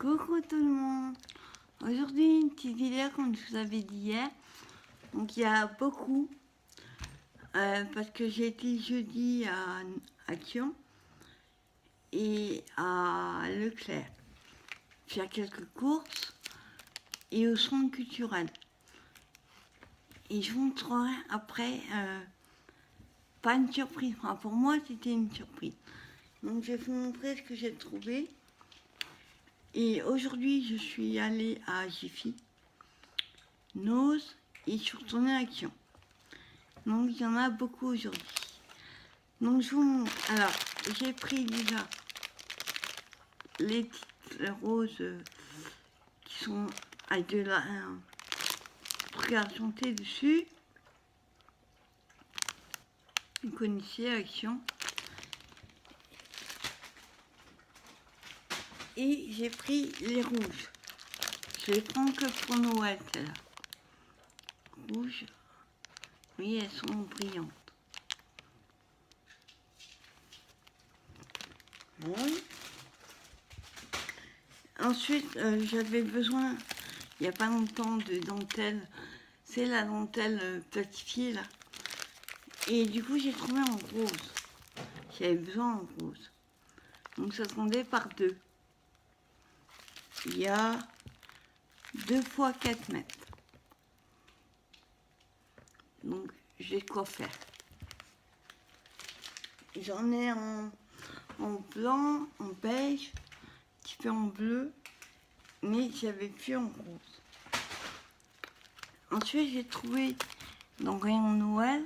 Coucou tout le monde. Aujourd'hui une petite vidéo comme je vous avais dit hier. Donc il y a beaucoup parce que j'ai été jeudi à Lyon et à Leclerc faire quelques courses et au centre culturel. Et je vous montrerai après pas une surprise. Enfin, pour moi c'était une surprise. Donc je vais vous montrer ce que j'ai trouvé. Et aujourd'hui, je suis allée à Jiffy, Noz, et je suis retournée à Lyon. Donc, il y en a beaucoup aujourd'hui. Donc, je vous montre. Alors, j'ai pris déjà les petites roses qui sont avec de la truc argenté dessus. Vous connaissez Action. Et j'ai pris les rouges. Je les prends que pour Noël, celles-là. Rouges. Oui, elles sont brillantes. Bon. Ensuite, j'avais besoin, il n'y a pas longtemps, de dentelle. C'est la dentelle plastifiée, là. Et du coup, j'ai trouvé en rose. J'avais besoin en rose. Donc, ça se vendait par deux. Il y a 2 fois 4 mètres. Donc, j'ai de quoi faire. J'en ai en blanc, en beige, un petit peu en bleu, mais j'avais plus en rose. Ensuite, j'ai trouvé dans Rayon Noël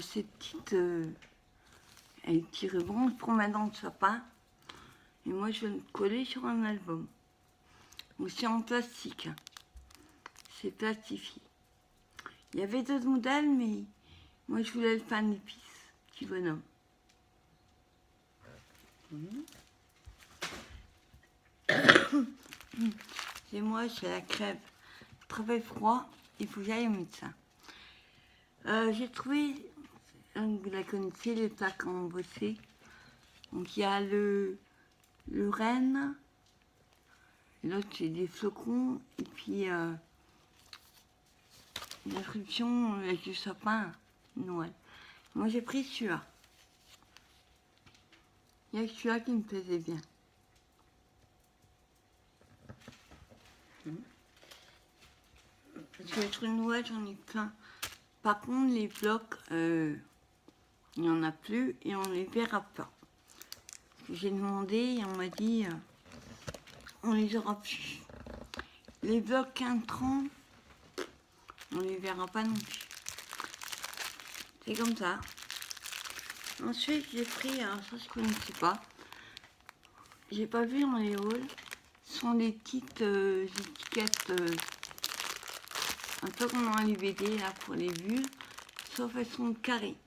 ces petites petits rubans pour mettre dans le sapin. Et moi, je vais me coller sur un album. Donc, c'est en plastique. Hein. C'est plastifié. Il y avait d'autres modèles, mais moi, je voulais le pain d'épices, petit bonhomme. Et moi, j'ai la crève. Très froid, il faut que j'aille au médecin. J'ai trouvé, vous la connaissez, les plaques embossées. Donc il y a le renne, l'autre c'est des flocons, et puis l'inscription avec du sapin Noël. Moi j'ai pris celui-là. Il y a celui-là qui me plaisait bien. Parce que les trucs Noël, j'en ai plein. Par contre, les blocs, il n'y en a plus et on les verra pas. J'ai demandé et on m'a dit, on les aura plus. Les blocs 15-30, on les verra pas non plus. C'est comme ça. Ensuite, j'ai pris, alors ça je connaissais pas. J'ai pas vu dans les hauls. Ce sont des petites étiquettes, un peu comme dans les BD là pour les bulles, sauf elles sont carrées.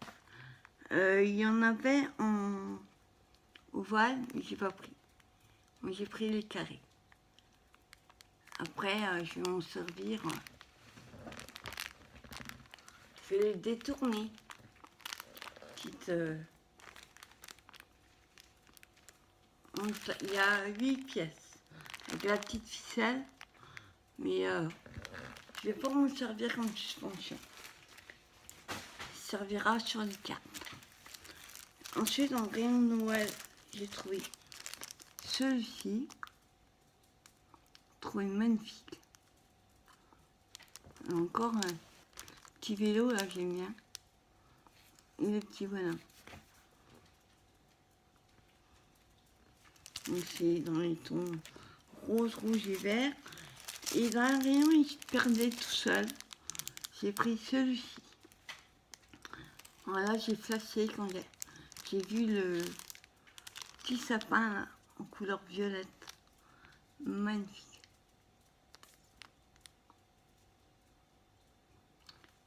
Il y en avait en ovale, mais j'ai pas pris. Moi j'ai pris les carrés. Après, je vais m'en servir. Je vais les détourner. Petite. Il y a 8 pièces avec la petite ficelle, mais je vais pas m'en servir comme suspension. Il servira sur les cartes. Ensuite, en rayon de Noël, j'ai trouvé celui-ci. Trouvé magnifique. Encore un petit vélo là, j'aime bien. Et le petit bonhomme. Donc c'est dans les tons rose, rouge et vert. Et dans un rayon, il se perdait tout seul. J'ai pris celui-ci. Voilà, j'ai flashé quand j'ai vu le petit sapin là, en couleur violette. Magnifique.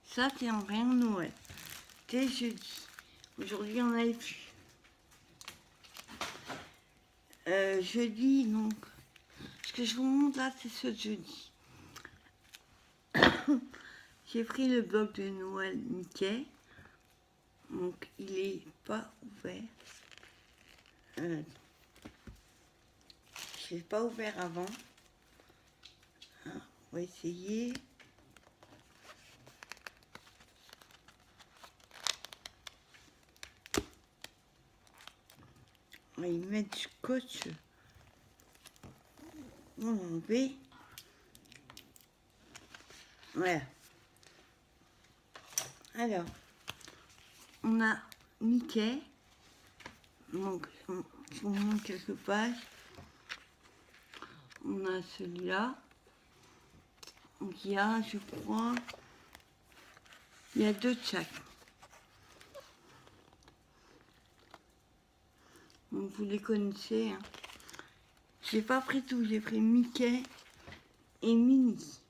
Ça, c'est en rayon de Noël. C'était jeudi. Aujourd'hui, on n'avait plus. Jeudi, donc, ce que je vous montre là, c'est ce jeudi. J'ai pris le bloc de Noël Mickey. Donc, il est pas ouvert. je l'ai pas ouvert avant. On va essayer. On va y mettre du scotch. On va enlever. Voilà. Alors, on a Mickey. Donc, je vous montre quelques pages. On a celui-là. Donc, il y a, je crois, il y a 2 de chaque. Donc, vous les connaissez. Hein. J'ai pas pris tout, j'ai pris Mickey et Minnie.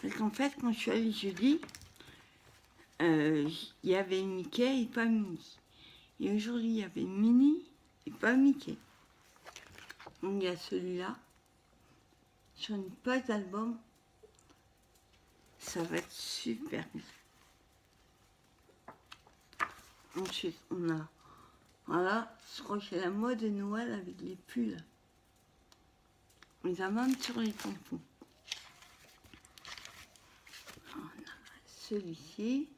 Parce qu'en fait, quand je suis allée jeudi, il y avait Mickey et pas Minnie. Et aujourd'hui, il y avait Minnie et pas Mickey. Donc il y a celui-là. Sur une page d'album. Ça va être super bien. Ensuite, on a... Voilà, je crois que c'est la mode de Noël avec les pulls. On les a même sur les tampons. On a celui-ci.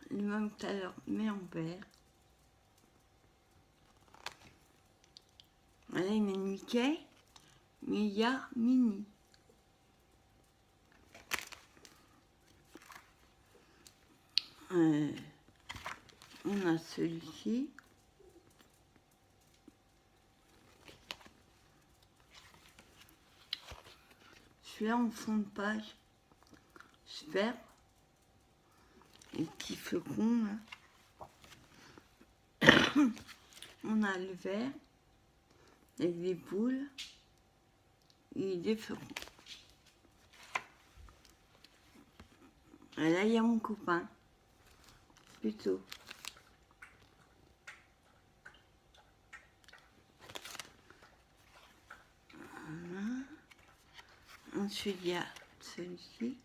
Le même tout à l'heure, mais en vert. Voilà, il y a Mickey, mais il y a Minnie. On a celui-ci. Celui-là en fond de page. Super. Les petits flocons là. On a le vert avec des boules et des flocons. Et là, il y a mon copain. Plutôt. Voilà. Ensuite, il y a celui-ci.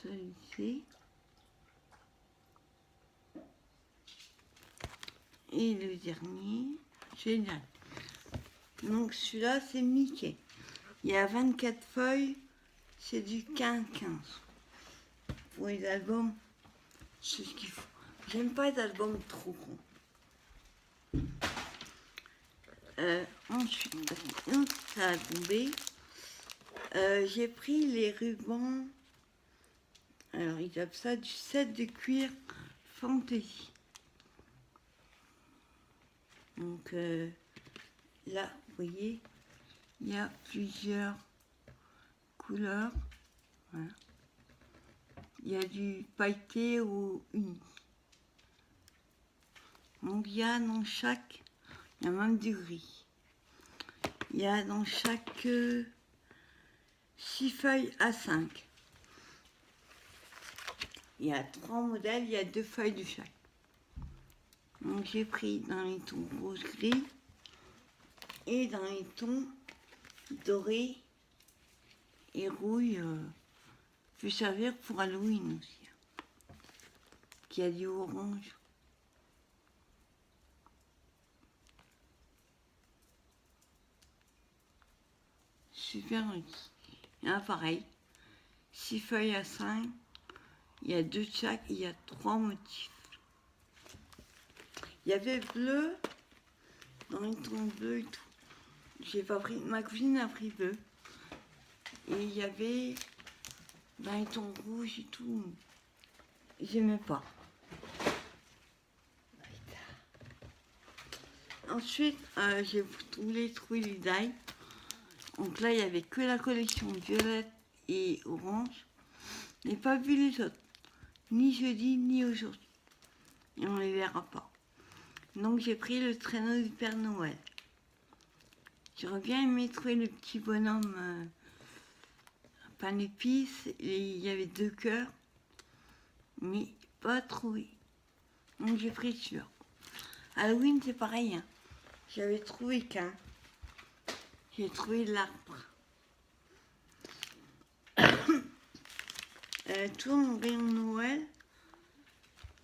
Celui-ci. Et le dernier, génial. Donc celui-là, c'est Mickey. Il y a 24 feuilles, c'est du 15-15. Pour les albums, c'est ce qu'il faut. J'aime pas les albums trop grands. Ensuite, ça a tombé. J'ai pris les rubans. Alors, ils appellent ça du set de cuir Fantasy. Donc là, vous voyez, il y a plusieurs couleurs. Voilà. Il y a du pailleté ou uni. Donc il y a dans chaque, il y a même du gris. Il y a dans chaque 6 feuilles à 5. Il y a 3 modèles, il y a 2 feuilles de chaque. Donc j'ai pris dans les tons rose-gris et dans les tons dorés et rouille. Peut servir pour Halloween aussi. Qui a du orange. Super réussi. Et là pareil. 6 feuilles à 5. Il y a 2 de chaque, il y a 3 motifs. Il y avait bleu, dans les tons bleus et tout. J'ai pas pris, ma cousine a pris bleu. Et il y avait dans les tons rouges et tout. J'aimais pas. Ensuite, j'ai voulu trouver les dailles. Donc là, il n'y avait que la collection violette et orange. Je n'ai pas vu les autres. Ni jeudi, ni aujourd'hui. Et on les verra pas. Donc j'ai pris le traîneau du Père Noël. J'aurais bien aimé trouver le petit bonhomme pain d'épices. Et il y avait 2 cœurs. Mais pas trouvé. Donc j'ai pris celui-là. Halloween, c'est pareil. Hein. J'avais trouvé qu'un. J'ai trouvé l'arbre. Tout en rayon Noël,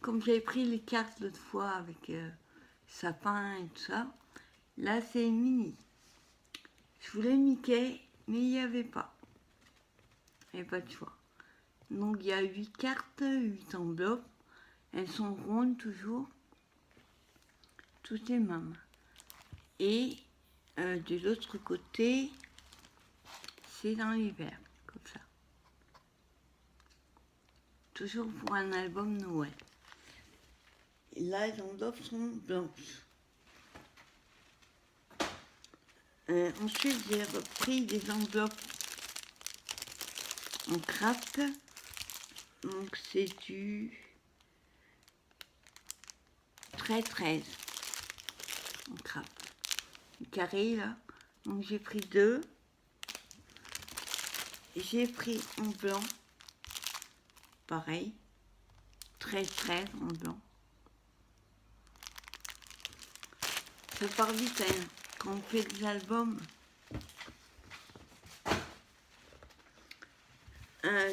comme j'avais pris les cartes l'autre fois avec sapin et tout ça, là c'est mini. Je voulais Mickey, mais il n'y avait pas. Il n'y avait pas de choix. Donc il y a 8 cartes, 8 enveloppes. Elles sont rondes toujours. Toutes les mêmes. Et de l'autre côté, c'est dans l'hiver, comme ça. Toujours pour un album Noël. Et là, les enveloppes sont blanches. Ensuite, j'ai repris des enveloppes en craft. Donc, c'est du 13 en craft. Le carré, là. Donc, j'ai pris 2. J'ai pris en blanc. Pareil. 13 en blanc. Ça part vite, hein, quand on fait des albums.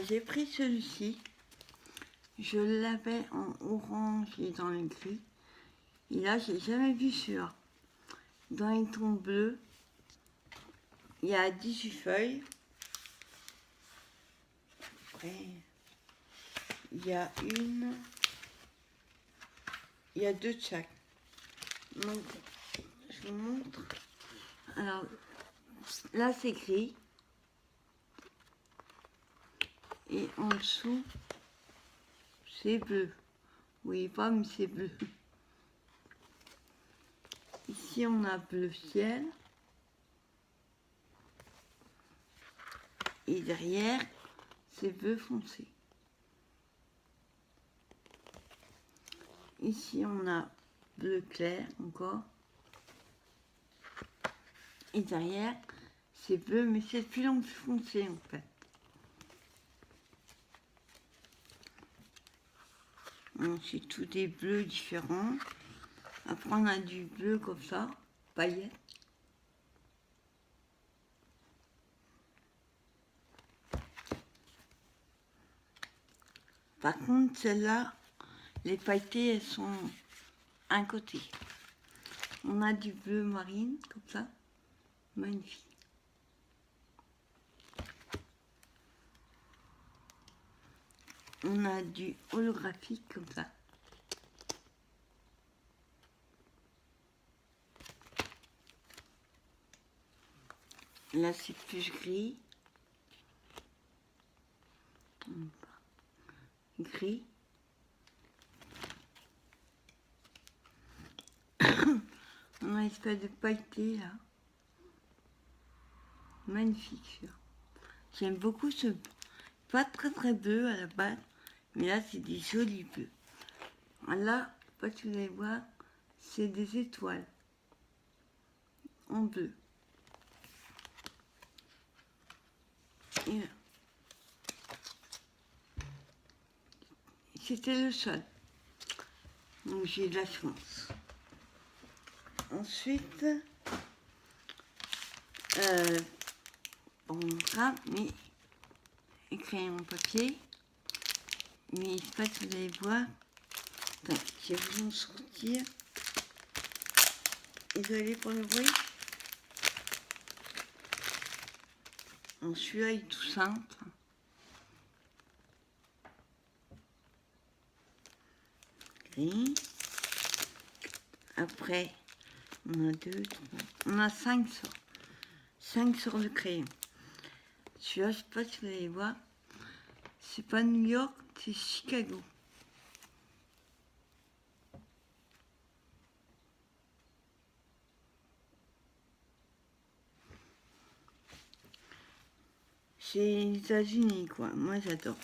J'ai pris celui-ci. Je l'avais en orange et dans le gris. Et là, j'ai jamais vu celui-là. Dans les tons bleus, il y a 18 feuilles. Après, il y a 2 de chaque. Donc, je vous montre. Alors, là, c'est gris. Et en dessous, c'est bleu. Vous voyez pas, mais c'est bleu. Ici, on a bleu ciel. Et derrière, c'est bleu foncé. Ici, on a bleu clair encore. Et derrière, c'est bleu, mais c'est de plus en plus foncé en fait. C'est tous des bleus différents. Après, on a du bleu comme ça, paillettes. Par contre, celles-là, les pailletés, elles sont un côté. On a du bleu marine, comme ça. Magnifique. On a du holographique, comme ça. Là, c'est plus gris. Gris. On a une espèce de pailleté, là. Magnifique, ça. J'aime beaucoup ce... Pas très bleu à la base, mais là, c'est des jolis bleus. Là, pas que vous allez voir, c'est des étoiles. En bleu. Et là. C'était le seul. Donc j'ai de la chance. Ensuite, on montrera, mais écrit en papier. Mais je sais pas si vous allez voir. Attends, je vais vous en sortir. Désolé pour le bruit. Donc celui-là est tout simple. Gris. Après, on a 2, 3, on a 5 sorts. 5 sorts de crayon. Celui-là, je sais pas si vous allez voir. C'est pas New York, c'est Chicago. C'est les États-Unis, quoi. Moi, j'adore.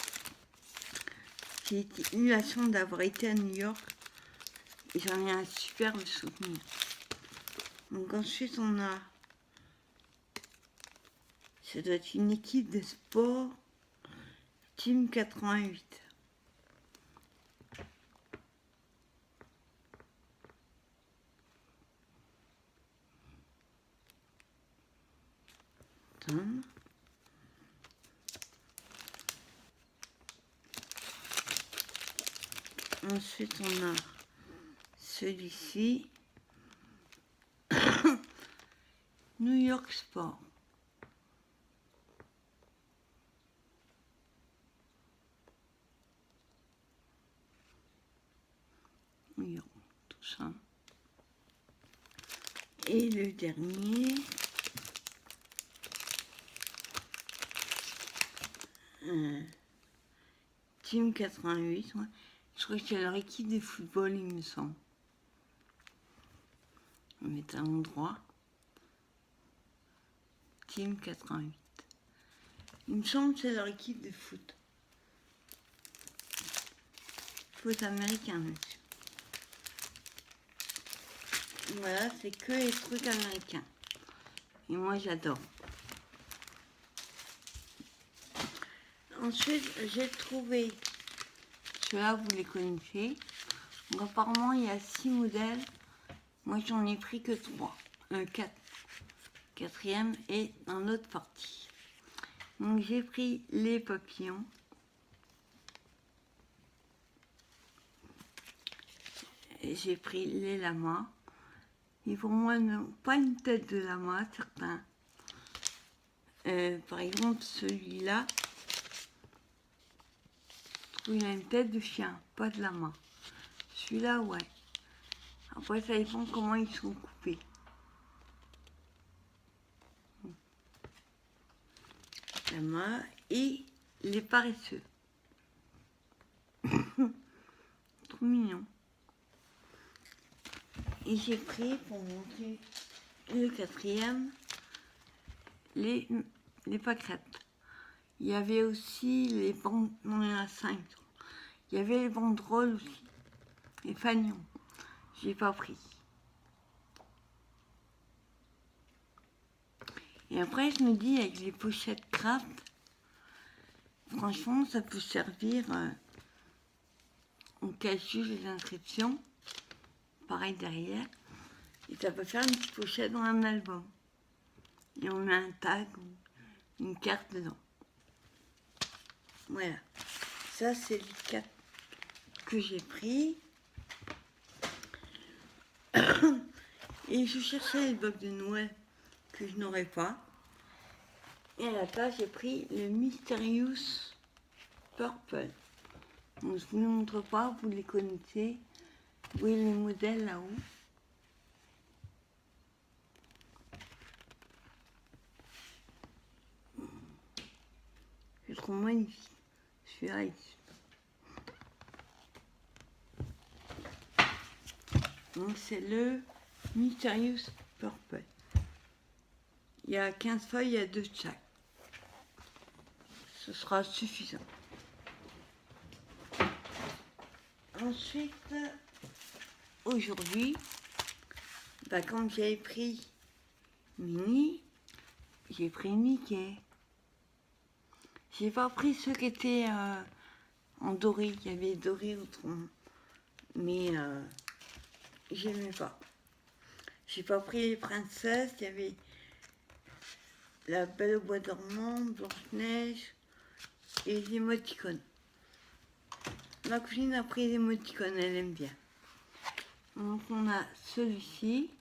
J'ai eu la chance d'avoir été à New York et j'en ai un superbe souvenir. Donc ensuite, on a... Ça doit être une équipe de sport Team 88. Boston. Ensuite, on a celui-ci. New York Sport. New York, tout ça. Et le dernier, Team 88. Ouais. Je crois que c'est leur équipe de football, il me semble. On met à l'endroit. Team 88. Il me semble que c'est leur équipe de foot. Foot américain, monsieur. Voilà, c'est que les trucs américains. Et moi, j'adore. Ensuite, j'ai trouvé, ceux-là, vous les connaissez. Donc, apparemment, il y a 6 modèles. Moi, j'en ai pris que 3. 4. Quatrième est dans l'autre partie. Donc, j'ai pris les papillons. Et j'ai pris les lamas. Et pour moi, n'ont pas une tête de lama, certains. Par exemple, celui-là, il a une tête de chien, pas de lama. Celui-là, ouais. Après, ça dépend comment ils sont coupés. Lama et les paresseux. Trop mignon. Et j'ai pris, pour montrer le quatrième, les pâquerettes. Il y avait aussi les bandes, non, il y en a 5. Il y avait les banderoles aussi, les fanions. J'ai pas pris. Et après, je me dis, avec les pochettes craft, franchement, ça peut servir on cache juste les inscriptions, pareil derrière, et ça peut faire une petite pochette dans un album. Et on met un tag ou une carte dedans. Voilà. Ça, c'est les 4 que j'ai pris. Et je cherchais les bocs de Noël que je n'aurais pas. Et à la place, j'ai pris le Mysterious Purple. Donc, je ne vous le montre pas, vous les connaissez. Vous voyez les modèles là-haut. Je trouve magnifique. Celui-là, donc c'est le Mysterious Purple. Il y a 15 feuilles, il y a 2 de chaque. Ce sera suffisant. Ensuite, aujourd'hui, comme j'avais pris Minnie, j'ai pris Mickey. J'ai pas pris ceux qui étaient en doré. Il y avait doré autrement. Mais j'aimais pas. J'ai pas pris les princesses. Il y avait la Belle au bois dormant, Blanche-Neige et les émoticônes. Ma cousine a pris les émoticônes, elle aime bien. Donc on a celui-ci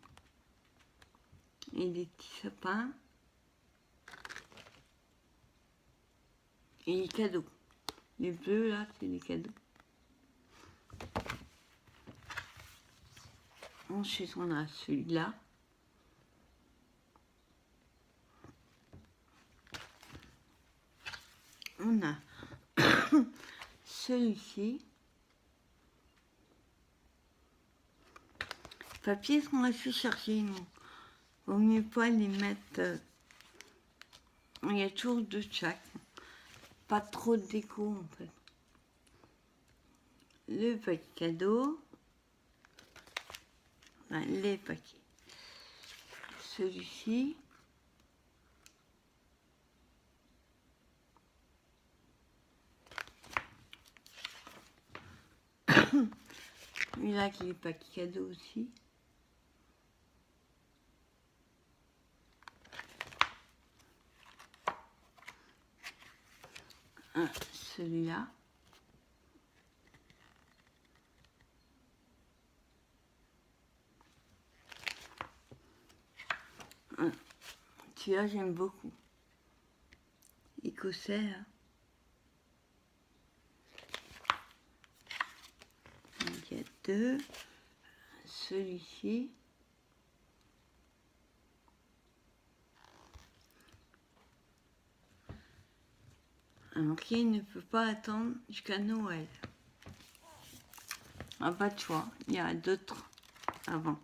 et des petits sapins et les cadeaux. Les bleus là, c'est les cadeaux. Ensuite on a celui-là. On a celui-ci. Papiers sont assez chargés, donc vaut mieux pas les mettre. Il y a toujours 2 de chaque. Pas trop de déco en fait. Le paquet cadeau. Enfin, les paquets. Celui-ci. Celui-là qui est les paquets cadeaux aussi. celui-là. Celui-là, j'aime beaucoup. Écossais, là. Donc, il y a deux. Celui-ci. Alors, qui ne peut pas attendre jusqu'à Noël. Ah, pas de choix. Il y a d'autres avant.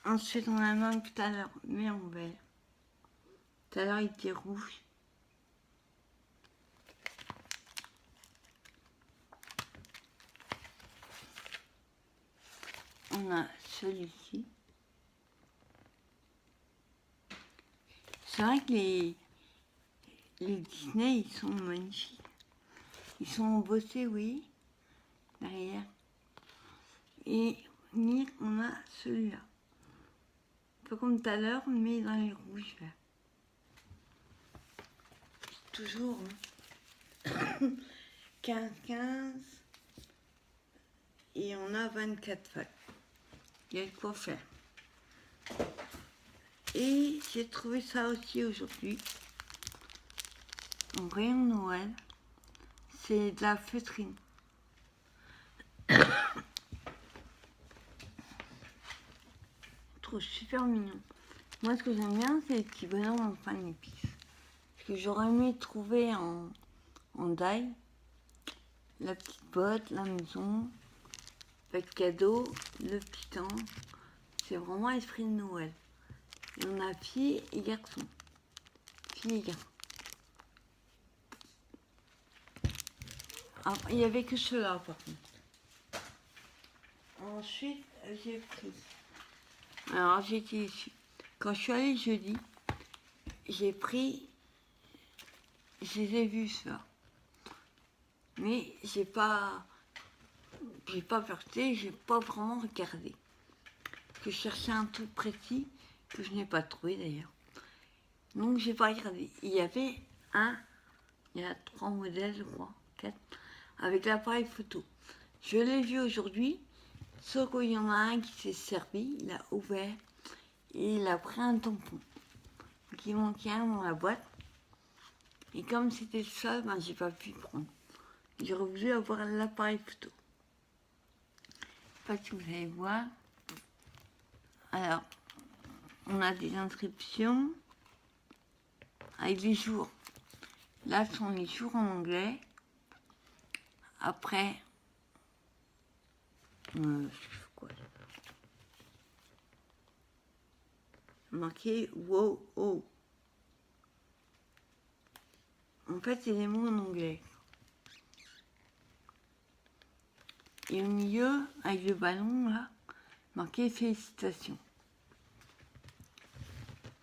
Ensuite, on a même tout à l'heure, mais en vert. Tout à l'heure, il était rouge. On a celui-ci. C'est vrai que les Disney, ils sont magnifiques. Ils sont bossés, oui, derrière. Et on a celui-là. Un peu comme tout à l'heure, mais dans les rouges verts. Toujours 15-15. Et on a 24 facs. Il y a de quoi faire. Et j'ai trouvé ça aussi aujourd'hui. En rayon Noël. C'est de la feutrine. Je trouve super mignon. Moi, ce que j'aime bien, c'est les petits bonhommes en pain d'épices. Parce que j'aurais aimé trouver en die la petite botte, la maison, avec cadeau, le petit temps. C'est vraiment esprit de Noël. Et on a fille et garçon. Fille et garçon. Ah, il n'y avait que ceux-là, par contre. Ensuite, j'ai pris. Alors, j'étais ici. Quand je suis allée jeudi, j'ai pris. Je les ai vus, ça. Mais j'ai pas percuté, j'ai pas vraiment regardé. Que je cherchais un truc précis que je n'ai pas trouvé d'ailleurs. Donc j'ai pas regardé. Il y avait il y a 3 modèles, je crois, 4, avec l'appareil photo. Je l'ai vu aujourd'hui, sauf qu'il y en a un qui s'est servi, il a ouvert et il a pris un tampon. Donc il manquait un dans la boîte. Et comme c'était le seul, ben, j'ai pas pu le prendre. J'aurais voulu avoir l'appareil photo. Je sais pas si vous allez voir. Alors, on a des inscriptions avec les jours. Là, ce sont les jours en anglais. Après, quoi, marqué wow, oh. En fait, c'est des mots en anglais. Et au milieu, avec le ballon, là, marqué félicitations.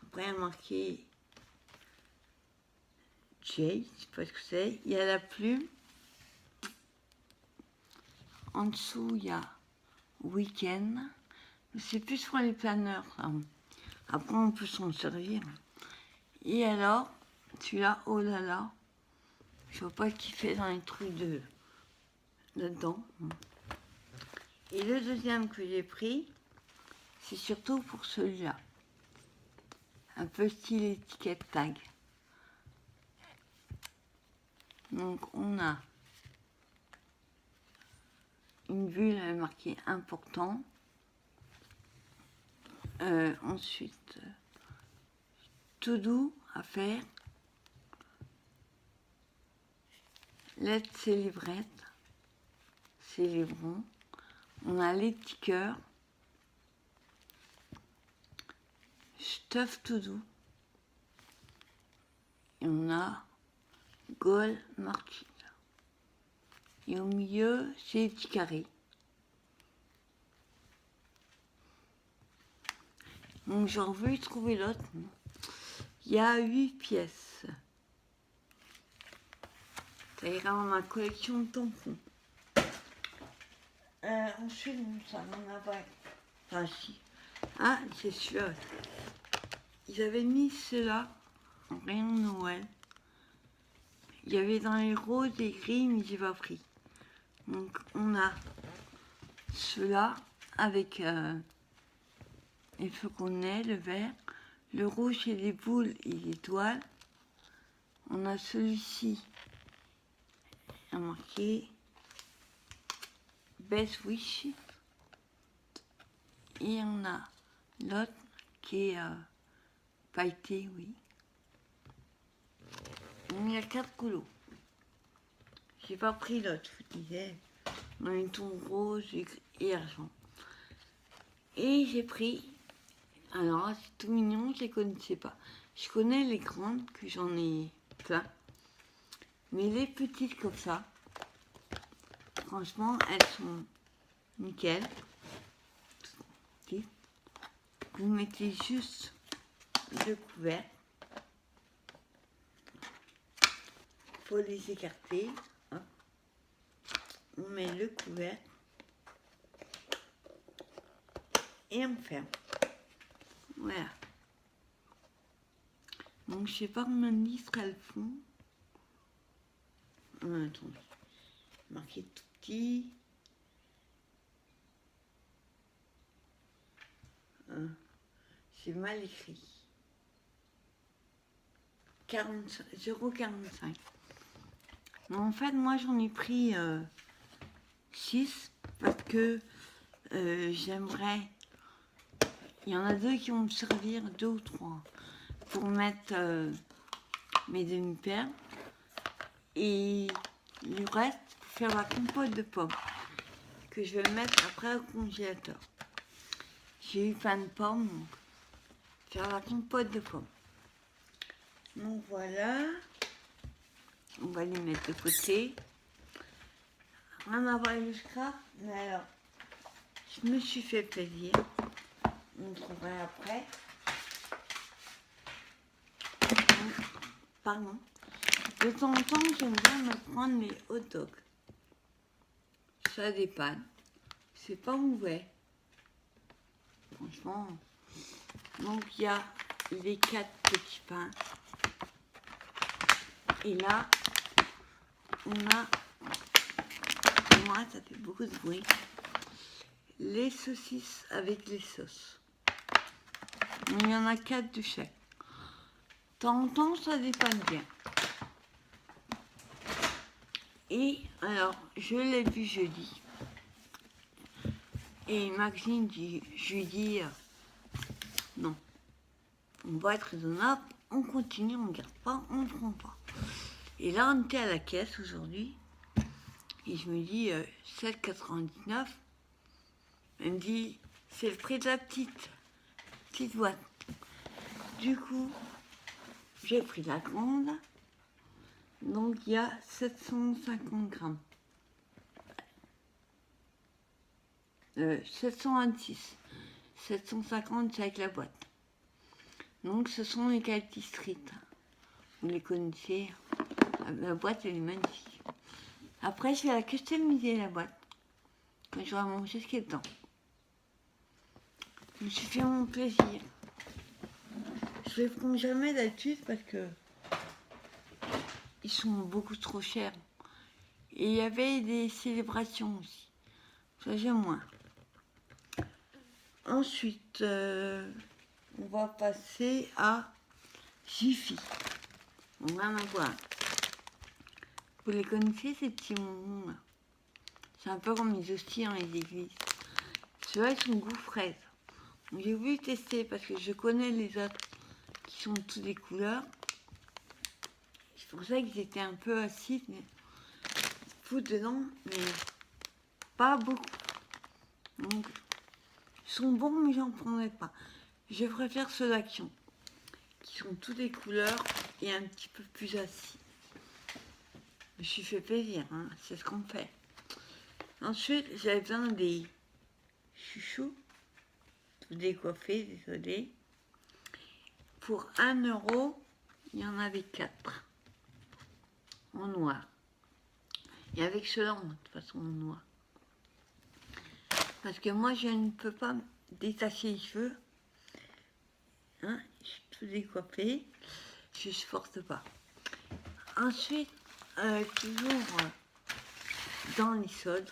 Après, il y a marqué J, je sais pas ce que c'est. Il y a la plume. En dessous, il y a week-end. C'est plus pour les planeurs. Hein. Après, on peut s'en servir. Et alors, celui-là, oh là là, je vois pas ce qu'il fait dans les trucs dedans. Et le deuxième que j'ai pris, c'est surtout pour celui-là. Un peu style étiquette tag. Donc, on a une bulle marquée important. Ensuite, tout doux à faire. Let's célébrette. Célébrons. On a les petits cœurs. Stuff tout doux. Et on a Goal Marquis. Et au milieu, c'est les petits carrés. Donc j'en veux trouver l'autre. Il y a 8 pièces. Ça ira dans ma collection de tampons. Ensuite, ça n'en a pas. Enfin, si. Ah, c'est sûr. Ils avaient mis cela en rayon Noël. il y avait dans les roses et gris, mais j'ai pas pris. Donc on a ceux-là avec les floconnets, le vert, le rouge et les boules et les étoiles. On a celui-ci à marquer Best Wish. Et on a l'autre qui est pailleté, oui. Il y a 4 couleurs. J'ai pas pris l'autre, je vous disais. On a une ton rose et argent. Et j'ai pris, alors c'est tout mignon, je les connaissais pas. Je connais les grandes, que j'en ai plein. Mais les petites comme ça, franchement, elles sont nickel. Vous mettez juste le couvercle. Faut les écarter. Hop. On met le couvercle. Et on ferme. Voilà. Donc je sais pas combien de litres elles font. Attendez. Marqué tout petit. C'est mal écrit. 0,45. Mais en fait, moi j'en ai pris 6 parce que j'aimerais. Il y en a 2 qui vont me servir, 2 ou 3, pour mettre mes demi-perles. Et le reste, pour faire la compote de pommes, que je vais mettre après au congélateur. J'ai eu plein de pommes, donc faire la compote de pommes. Donc voilà, on va les mettre de côté. Rien à voir avec le scrap, mais alors, je me suis fait plaisir. On trouvera après. Pardon. De temps en temps, j'aime bien me prendre les hot dogs. Ça dépanne. C'est pas mauvais. Franchement. Donc il y a les 4 petits pains. Et là, on a, pour moi ça fait beaucoup de bruit, les saucisses avec les sauces. Donc, il y en a 4 de chaque. De temps en temps, ça dépanne bien. Et alors, je l'ai vu jeudi. Et Maxime dit, je lui dis, non, on va être raisonnable, on continue, on ne garde pas, on ne prend pas. Et là, on était à la caisse aujourd'hui, et je me dis, 7,99. Elle me dit, c'est le prix de la petite boîte. Du coup, j'ai pris la grande, donc il y a 750 grammes. 726. 750, c'est avec la boîte. Donc ce sont les Quality Street. Vous les connaissez. La boîte, elle est magnifique. Après, je vais la customiser, la boîte. Quand j'aurai mangé ce qui est dedans. Je me suis fait mon plaisir. Je les prends jamais d'habitude parce que ils sont beaucoup trop chers. Et il y avait des célébrations aussi. Ça, j'aime moins. Ensuite, on va passer à Jiffy. On va en avoir. Vous les connaissez, ces petits bonbons là? C'est un peu comme les hosties dans les églises. Ceux-là, ils sont goût fraise. J'ai voulu tester parce que je connais les autres qui sont tous des couleurs. C'est pour ça qu'ils étaient un peu acides, mais foutre dedans, mais pas beaucoup. Donc, ils sont bons, mais j'en prendrai pas. Je préfère ceux d'Action, qui sont tous des couleurs et un petit peu plus acides. Je me suis fait plaisir, hein, c'est ce qu'on fait. Ensuite, j'avais besoin des chouchous, tout décoiffés, désolé. Pour 1 €, il y en avait 4 en noir. Et avec ceux-là, de toute façon, en noir. Parce que moi, je ne peux pas détacher les cheveux. Hein, je suis tout décoiffée. Je ne supporte pas. Ensuite, toujours dans les soldes.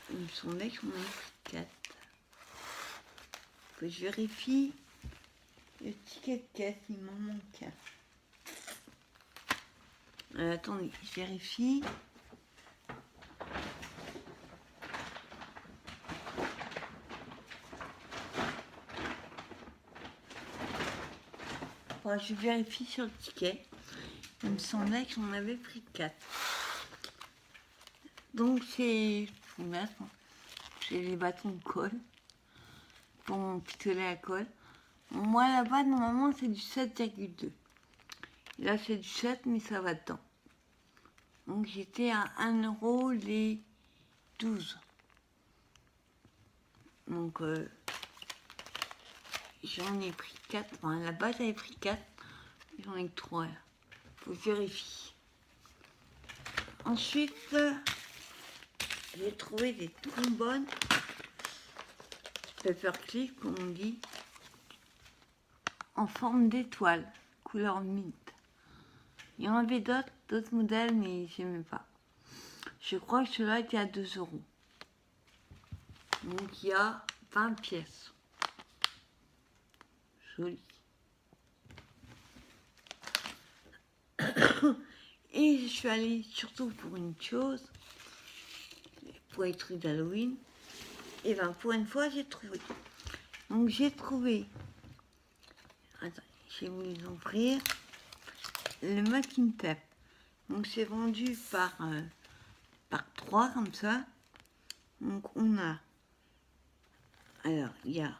Il me semblait qu'on en a pris 4. Que je vérifie le ticket de caisse, il m'en manque un. Attendez, je vérifie. Enfin, je vérifie sur le ticket. Il me semblait que j'en avais pris 4. Donc c'est les bâtons de colle pour mon pistolet à colle. Moi là-bas normalement c'est du 7,2. Là c'est du 7 mais ça va dedans. Donc j'étais à 1 € les 12. Donc j'en ai pris 4. Enfin, là-bas j'avais pris 4. J'en ai que 3 là. Faut que je vérifie. Ensuite, j'ai trouvé des trombones paperclip, comme on dit, en forme d'étoile, couleur mint. Il y en avait d'autres modèles, mais j'aimais pas. Je crois que celui-là était à 2 €. Donc il y a 20 pièces. Joli. Et je suis allée surtout pour une chose, pour les trucs d'Halloween. Et bien pour une fois j'ai trouvé. Donc j'ai trouvé, attends, je vais vous les ouvrir, le masking tape. Donc c'est vendu par 3 comme ça. Donc on a, alors il y a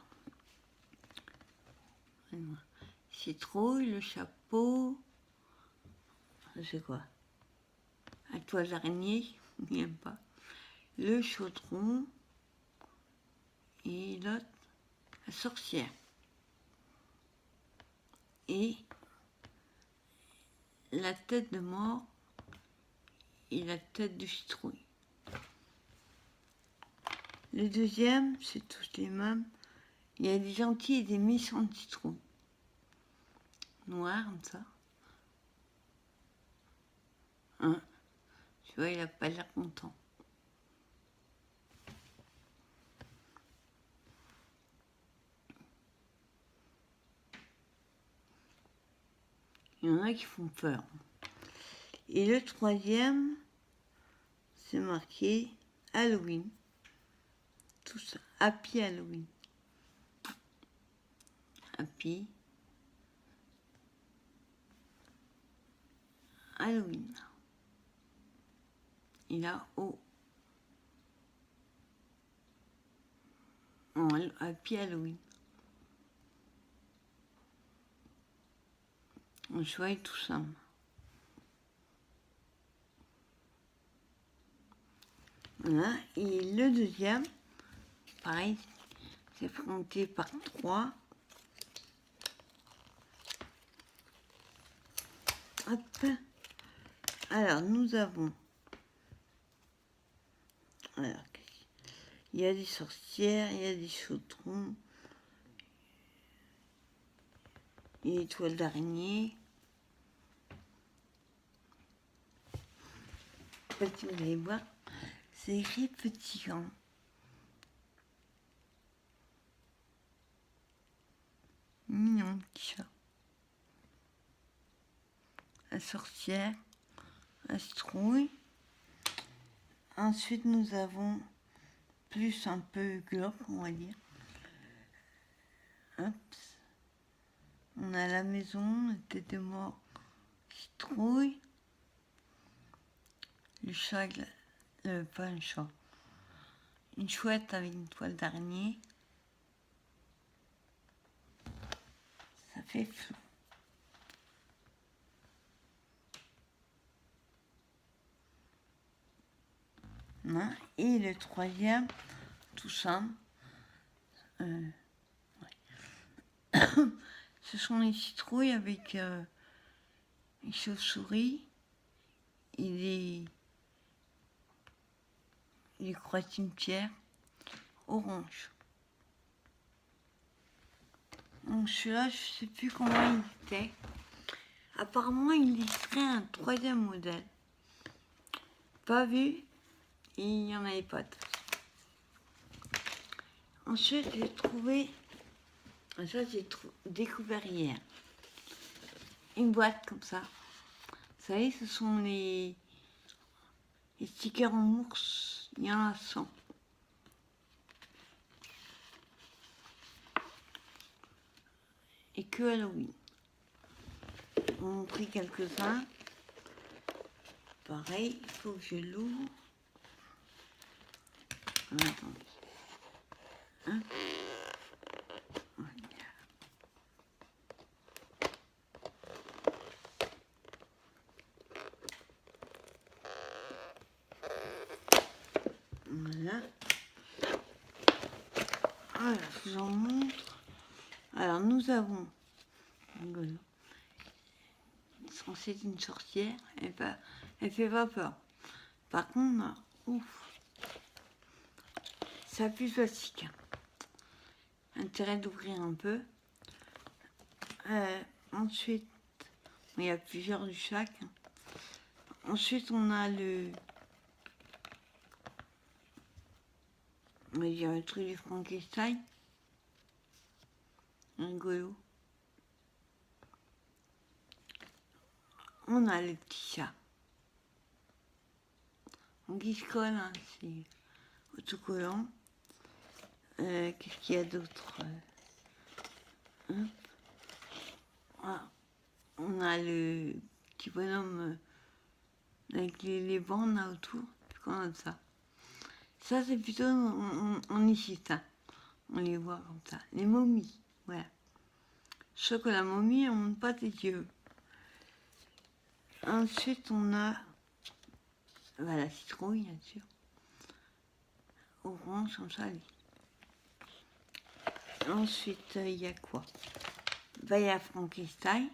citrouille, le chapeau, c'est quoi, la toile d'araignée, je n'aime pas, le chaudron et l'autre, la sorcière. Et la tête de mort et la tête de citrouille. Le deuxième, c'est tous les mêmes. Il y a des gentils et des méchants de citrouille. Noir comme ça. Hein, tu vois, il n'a pas l'air content. Il y en a qui font peur. Et le troisième, c'est marqué Halloween. Tout ça. Happy Halloween. Happy Halloween. Et là, Happy Halloween. On choisit tout ça. Voilà. Et le deuxième, pareil, c'est fronté par 3. Hop. Alors, nous avons... Alors, il y a des sorcières, il y a des chaudrons, il y a des toiles d'araignée. Je sais pas si vous allez voir, c'est écrit petit gant. Mignon, petit chat. La sorcière, la citrouille. Ensuite, nous avons plus un peu glauque, on va dire. Hop. On a la maison, la tête de mort, citrouille. Le chat, pas un chat. Une chouette avec une toile d'araignée. Ça fait flou. Et le troisième, tout ça, ouais. Ce sont les citrouilles avec les chauves-souris et les croix cimetières orange. Donc celui-là, je sais plus comment il était. apparemment, il existerait un troisième modèle. Pas vu, il n'y en avait pas. Ensuite, j'ai trouvé, ça j'ai découvert hier, une boîte comme ça. Vous savez, ce sont les stickers en mousse, il y en a 100. Et que Halloween. On m'a pris quelques-uns. Pareil, il faut que je l'ouvre. Attendez. Hein, voilà. Alors, je vous en montre. Alors, nous avons... C'est une sorcière, elle fait pas peur. Par contre, ouf, ça pue plastique. Intérêt d'ouvrir un peu. Ensuite, il y a plusieurs du chaque. Ensuite, on a le truc du Frankenstein. Rigolo. On a le petit chat. Qui se colle, hein, c'est autocollant. Qu'est-ce qu'il y a d'autre? On a le petit bonhomme avec les bandes là autour. Qu'on a ça. Ça, c'est plutôt en Égypte. Hein. On les voit comme ça. Les momies. Voilà. Sauf que la momie, on ne monte pas tes yeux. Ensuite, on a la citrouille, bien sûr. Orange, comme ça. Ensuite, il y a quoi? Il y a Frankenstein.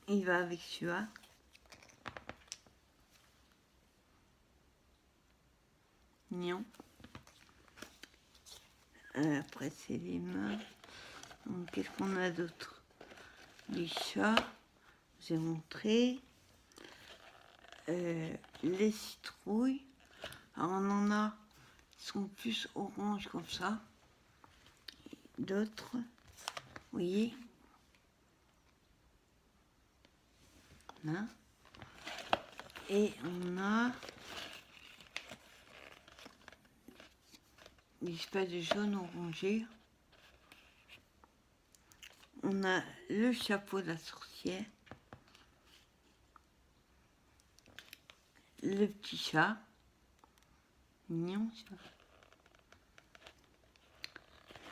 Il va avec celui-là. Mignon. Après, c'est les mains. Donc, qu'est-ce qu'on a d'autre? Les chats, j'ai montré. Les citrouilles. Alors, on en a qui sont plus orange comme ça. D'autres, vous voyez. Là. Et on a des espèces de jaune orangé. On a le chapeau de la sorcière. Le petit chat. Mignon ça.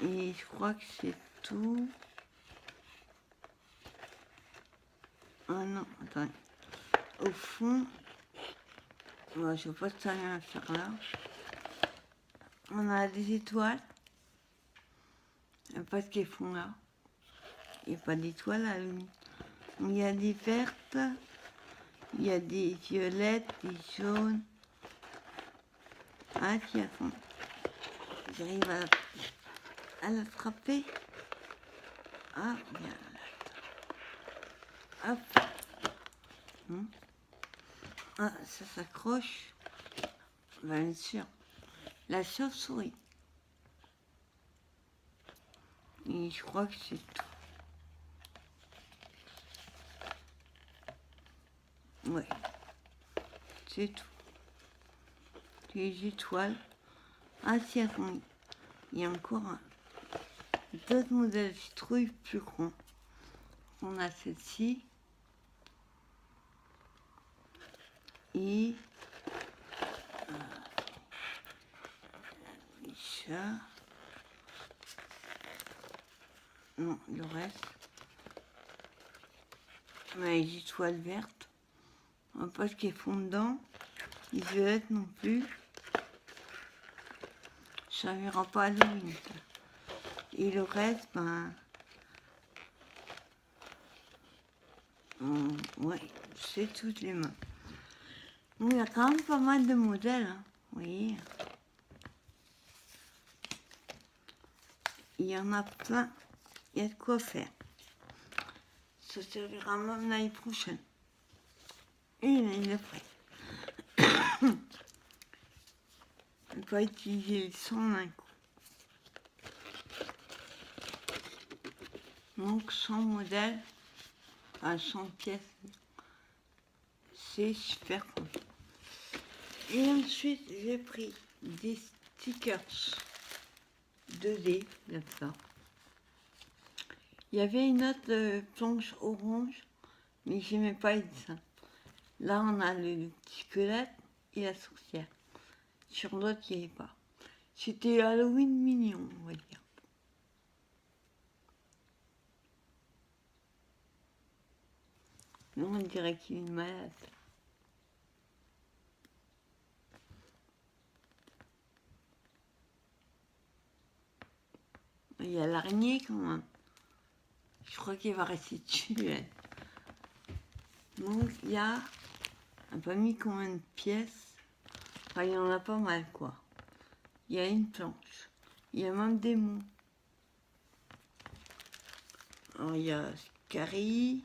Et je crois que c'est tout. Ah non, attendez. Au fond, je sais pas si ça a rien à faire là. On a des étoiles. Il n'y a pas ce qu'elles font là. Il n'y a pas d'étoiles là. Il y a des vertes. Il y a des violettes, des jaunes. Ah, qui a fond. J'arrive à l'attraper. Ah, bien. Hop. Ah, ça s'accroche. Bien sûr. La chauve-souris. Et je crois que c'est tout. Ouais. C'est tout. Les étoiles. Ah si, attendez. Il y a encore d'autres modèles de citrouilles plus grands. On a celle-ci. Et les chats. Non, le reste. Les étoiles vertes. On voit pas ce qu'elles font dedans. Les violettes non plus. Ça ne verra pas à Halloween. Et le reste, ouais, c'est toutes les mains. Bon, il y a quand même pas mal de modèles, hein, vous voyez. Il y en a plein. il y a de quoi faire. Ça servira même l'année prochaine. Et l'année d'après. On peut utiliser le son d'un coup. Donc 100 modèles à 100 pièces. C'est super cool. Et ensuite, j'ai pris des stickers 2D là-dedans. Il y avait une autre planche orange, mais j'aimais pas les dessins. Là, on a le petit squelette et la sorcière. Sur l'autre, il n'y avait pas. C'était Halloween mignon, on va dire. Non, on dirait qu'il est malade. Il y a l'araignée quand même. Je crois qu'il va rester dessus. Elle. Donc il y a un pas mis combien de pièces. Enfin, il y en a pas mal quoi. Il y a une planche. Il y a même des mots. Alors il y a Carrie,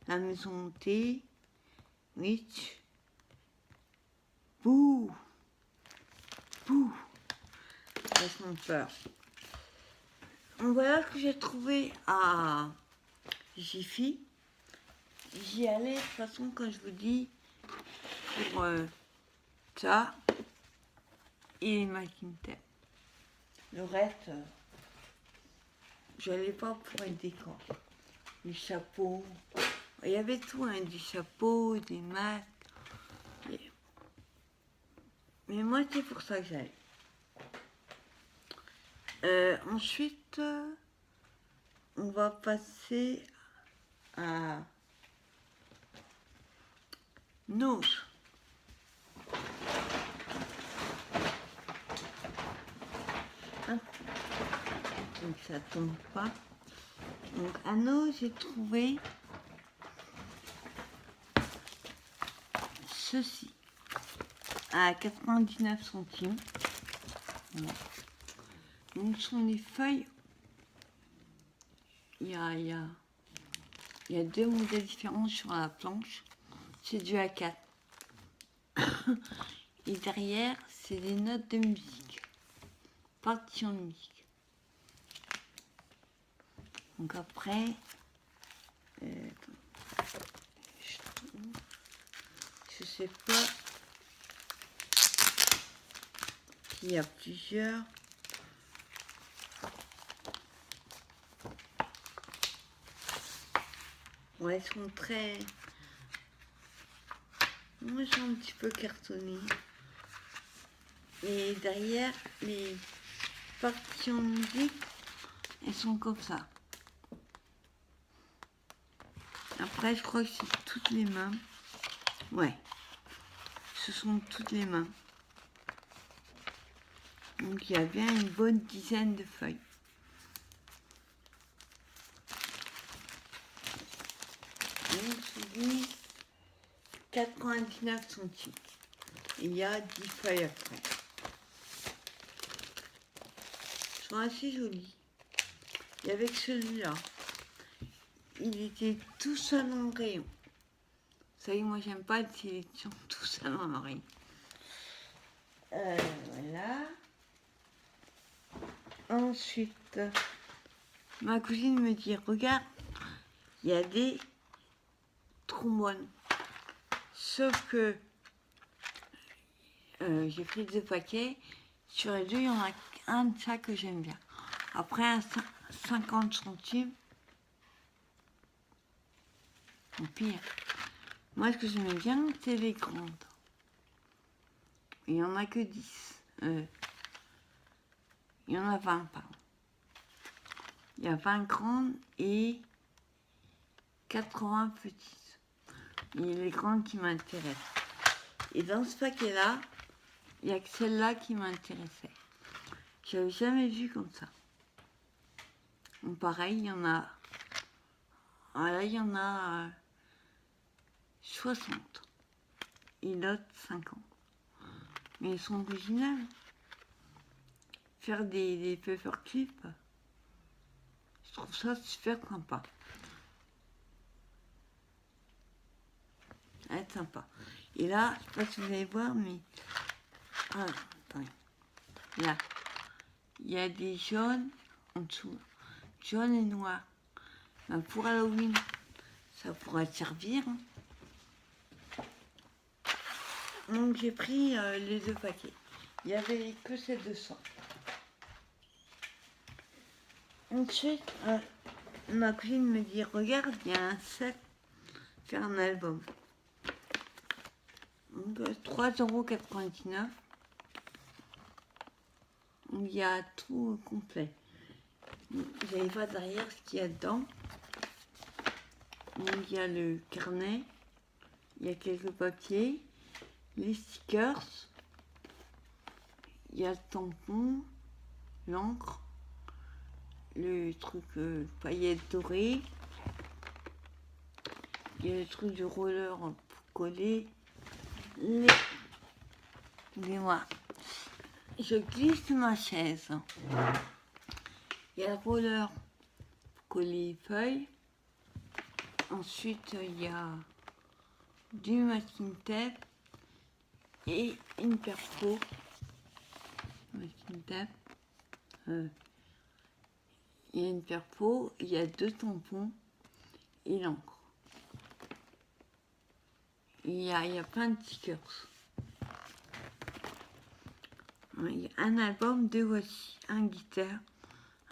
la maison hantée, Witch, Bouh, Bouh, laisse-moi peur. Voilà ce que j'ai trouvé à Jiffy. J'y allais de toute façon quand je vous dis pour ça et les Macintosh. Le reste, je n'allais pas pour un décor. Les chapeaux, il y avait tout, hein, des chapeaux, des masques. Mais moi, c'est pour ça que j'allais. Ensuite, on va passer à Nose. Hein, donc ça tombe pas. Donc à Nose, j'ai trouvé ceci à 99 centimes. Voilà. Donc ce sont les feuilles. Il y a deux modèles différents sur la planche. C'est du A4. Et derrière, c'est des notes de musique. Partition de musique. Donc après, je sais pas s'il y a plusieurs. Ouais, elles sont très... Moi, j'ai un petit peu cartonné. Et derrière, les partitions de musique, elles sont comme ça. Après, je crois que c'est toutes les mains. Ouais, ce sont toutes les mains. Donc, il y a bien une bonne dizaine de feuilles. Donc, je dis 99 centimes. Il y a 10 feuilles après. Ils sont assez jolis. Et avec celui-là, il était tout seul en rayon. Vous savez, moi, j'aime pas les sélections tout seul en rayon. Voilà. Ensuite, ma cousine me dit, regarde, il y a des trombones. Sauf que j'ai pris 2 paquets. Sur les deux, il y en a un de ça que j'aime bien. Après, à 50 centimes, au pire. Moi, ce que j'aime bien, c'est les grandes. Il n'y en a que 10. Il y en a 20, pardon. Il y a 20 grandes et 80 petites. Il y a les grandes qui m'intéressent. Et dans ce paquet-là, il n'y a que celle-là qui m'intéressait. Je n'avais jamais vu comme ça. Donc pareil, il y en a... Voilà, il y en a 60. Et l'autre 50. Mais ils sont originales. Faire des paperclips, je trouve ça super sympa. Ça va être sympa. Et là, je sais pas si vous allez voir, mais... Ah, attendez. Là, il y a des jaunes en dessous. Jaune et noir. Ben, pour Halloween, ça pourra servir. Donc j'ai pris les 2 paquets. Il n'y avait que ces 200. Ensuite, ma cousine me dit, regarde, il y a un set, faire un album. Donc 3,99 €. Il y a tout complet. Vous allez voir derrière ce qu'il y a dedans. Donc il y a le carnet, il y a quelques papiers, les stickers, il y a le tampon, l'encre, le truc paillettes dorées, il y a le truc de roller pour coller les... Excusez-moi, je glisse ma chaise. Il y a le roller pour coller les feuilles. Ensuite, il y a du masking tape et une perco. Masking tape. Il y a une perco, il y a 2 tampons et l'encre. Il y a plein de stickers. Il y a un album, 2 voici, un guitare,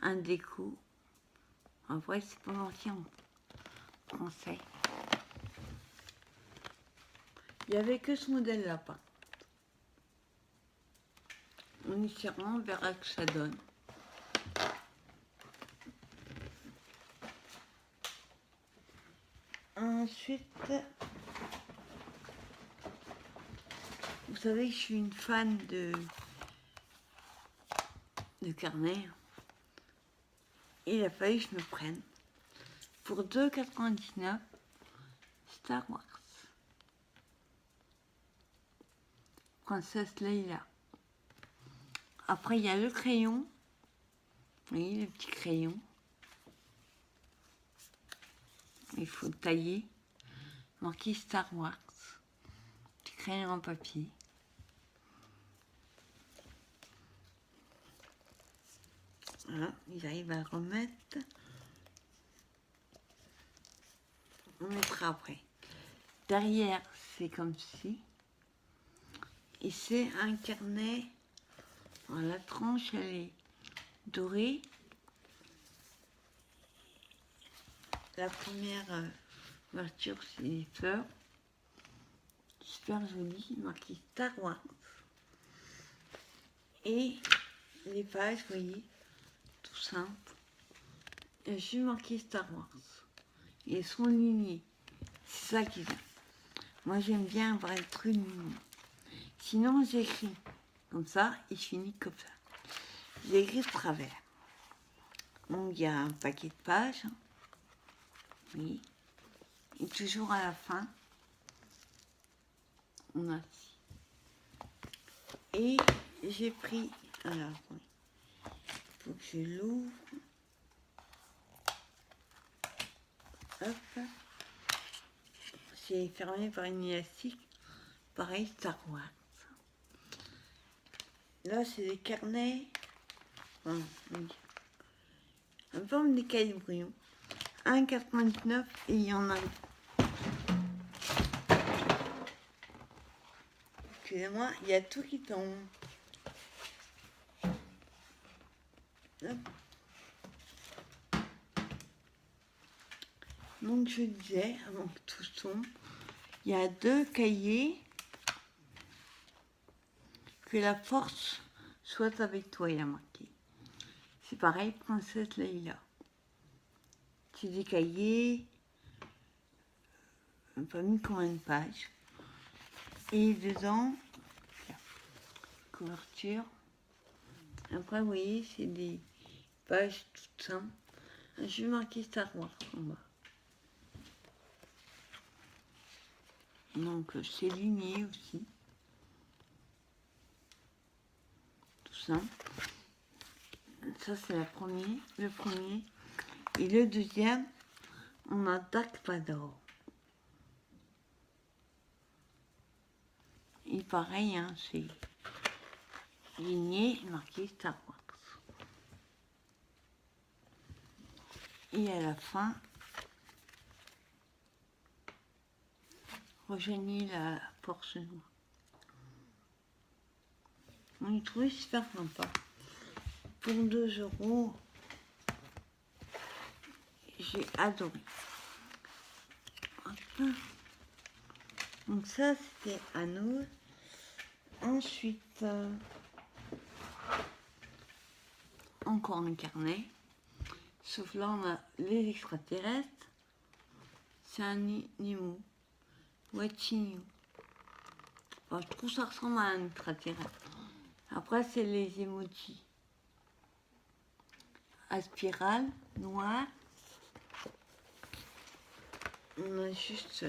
un déco. En vrai, c'est pas marqué en français. Il n'y avait que ce modèle-là, pas. On essaiera, on verra que ça donne. Ensuite, vous savez que je suis une fan de carnet. Il a fallu que je me prenne pour 2,99 € Star Wars. Princesse Leia. Après, il y a le crayon. Oui, le petit crayon. Il faut tailler. Marqué Star Wars. Petit crayon en papier. Voilà, ils arrivent à le remettre. On mettra après. Derrière, c'est comme ci. Et c'est un carnet. La tranche, elle est dorée. La première ouverture, c'est les fleurs. Super joli, marqué Star Wars. Et les pages, vous voyez, tout simple. Il y a juste marqué Star Wars. Et elles sont lignées. C'est ça qui vient. Moi, j'aime bien avoir le truc ligné. Sinon, j'écris comme ça et je finis comme ça. J'écris de travers. Donc, il y a un paquet de pages. Oui. Et toujours à la fin, on a ci. Et j'ai pris... Alors, il faut que je l'ouvre. Hop. C'est fermé par une élastique. Pareil, Star Wars. Là, c'est des carnets. En forme de calibrion. 1,99 € et il y en a. Excusez-moi, il y a tout qui tombe. Hop. Donc je disais, avant que tout tombe, il y a 2 cahiers. Que la force soit avec toi, il y a marqué. C'est pareil, Princesse Leia. C'est des cahiers, pas mis combien de pages. Et dedans, couverture. Après, vous voyez, c'est des pages toutes simples. Je vais marquer Star Wars en bas. Donc, c'est ligné aussi. Tout simple. Ça, c'est le premier. Et le deuxième, on a Dark Vador. Et pareil, hein, c'est ligné marqué Star Wars. Et à la fin, rejoignez la force noire. On y trouvait super sympa. Pour 2 €, j'ai adoré. Hop. Donc ça, c'était à nous. Ensuite, encore un carnet. Sauf là, on a les extraterrestres. C'est un Nemo. Watching. Enfin, je trouve que ça ressemble à un extraterrestre. Après, c'est les emojis. À spirale, noir. On a juste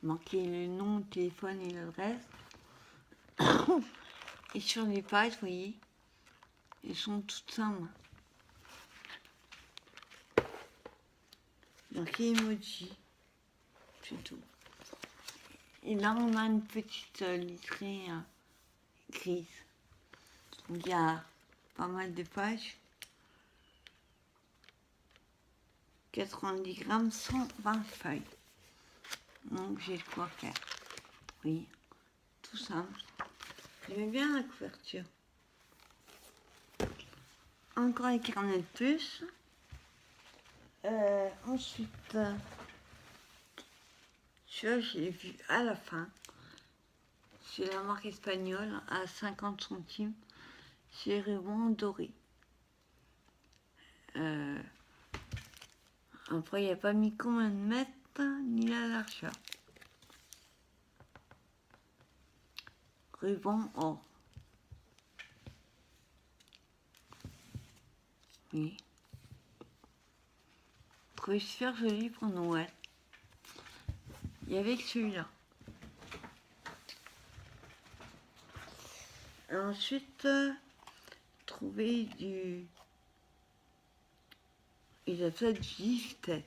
marqué le nom, le téléphone et l'adresse. Et sur les pages, vous voyez, elles sont toutes simples. Donc, emoji, c'est tout. Et là, on a une petite livrée grise. Donc, il y a pas mal de pages. 90 grammes, 120 feuilles. Donc, j'ai de quoi faire. Oui, tout simple. J'aime bien la couverture. Encore un carnet de puces. Ensuite, celui-là, je l'ai vu à la fin. C'est la marque espagnole à 50 centimes. C'est ruban doré. Après, il n'y a pas mis combien de mètres, ni la largeur. Ruban or. Oui. Trouvé super joli pour Noël. Il y avait que celui-là. Ensuite, trouvé du... Il a fait du gift-tête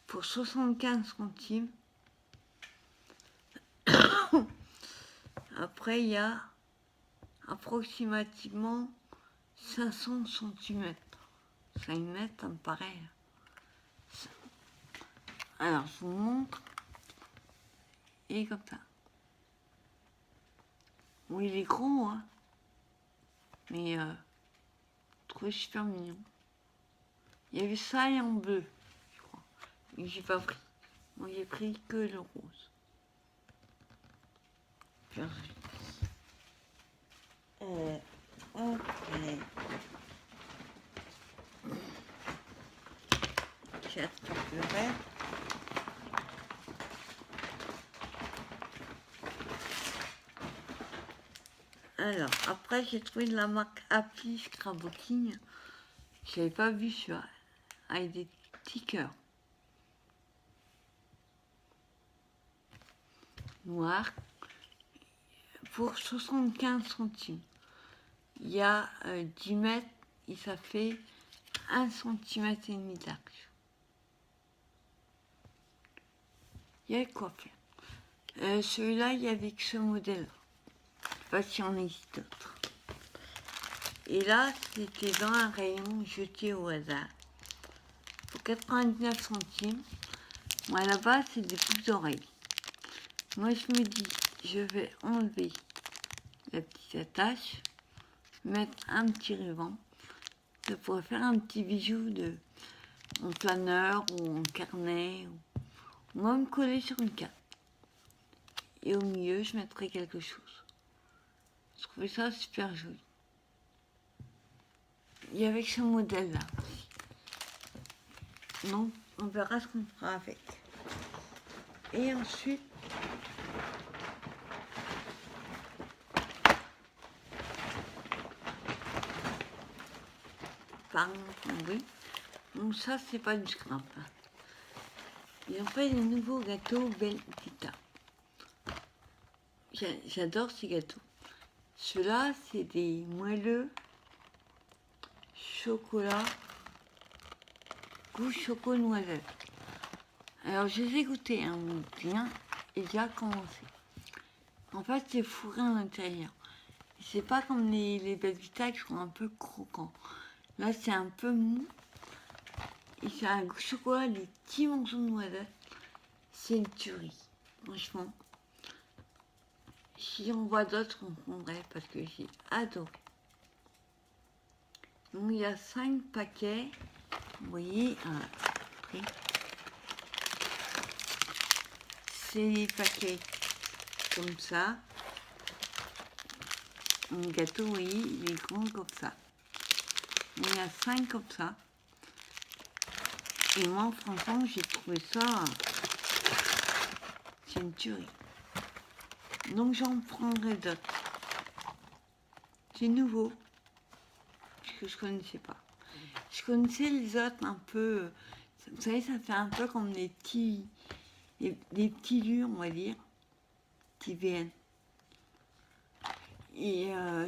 pour 75 centimes. Après, il y a approximativement 500 cm. 5 mètres, ça me paraît. Alors, je vous montre. Et comme ça. Oui, il est gros, hein. Mais, je trouvais super mignon. Il y avait ça et en bleu, je crois. Mais j'ai pas pris. Moi, j'ai pris que le rose. Ok. 4 cartes. Alors, après, j'ai trouvé de la marque Happy Scrapbooking. Je n'avais pas vu celui-là. Avec des stickers. Noirs. Pour 75 centimes. Il y a 10 mètres et ça fait 1,5 cm d'arc. Il y a quoi faire. Celui-là, il y avait que ce modèle. Je ne sais pas s'il y en existe d'autres. Et là, c'était dans un rayon jeté au hasard. Pour 99 centimes. Moi, là-bas, c'est des boucles d'oreilles. Moi, je me dis, je vais enlever la petite attache, mettre un petit ruban. Ça pourrait faire un petit bijou en planeur ou en carnet. Ou même coller sur une carte. Et au milieu, je mettrai quelque chose. Je trouvais ça super joli. Il y avait ce modèle-là aussi. Donc, on verra ce qu'on fera avec. Et ensuite, par exemple, oui. Donc ça, c'est pas du scrap. Ils ont fait des nouveaux gâteaux Belvita. J'adore ces gâteaux. Ceux-là, c'est des moelleux chocolat, goût choco noisette. Alors je les ai goûtés, hein, bien, et j'ai commencé. En fait, c'est fourré à l'intérieur. C'est pas comme les Belvita qui sont un peu croquants. Là, c'est un peu mou. Et c'est un goût chocolat, des petits morceaux de noisette. C'est une tuerie, franchement. Si on voit d'autres, on prendrait parce que j'ai adoré. Donc il y a 5 paquets. Vous voyez, après, c'est des paquets comme ça. Un gâteau, vous voyez, il est grand comme ça. Il y a 5 comme ça. Et moi, franchement, j'ai trouvé ça... C'est une tuerie. Donc j'en prendrai d'autres. C'est nouveau. Parce que je connaissais pas. Je connaissais les autres un peu... Vous savez, ça fait un peu comme des petits lus, on va dire. Petits VN. Et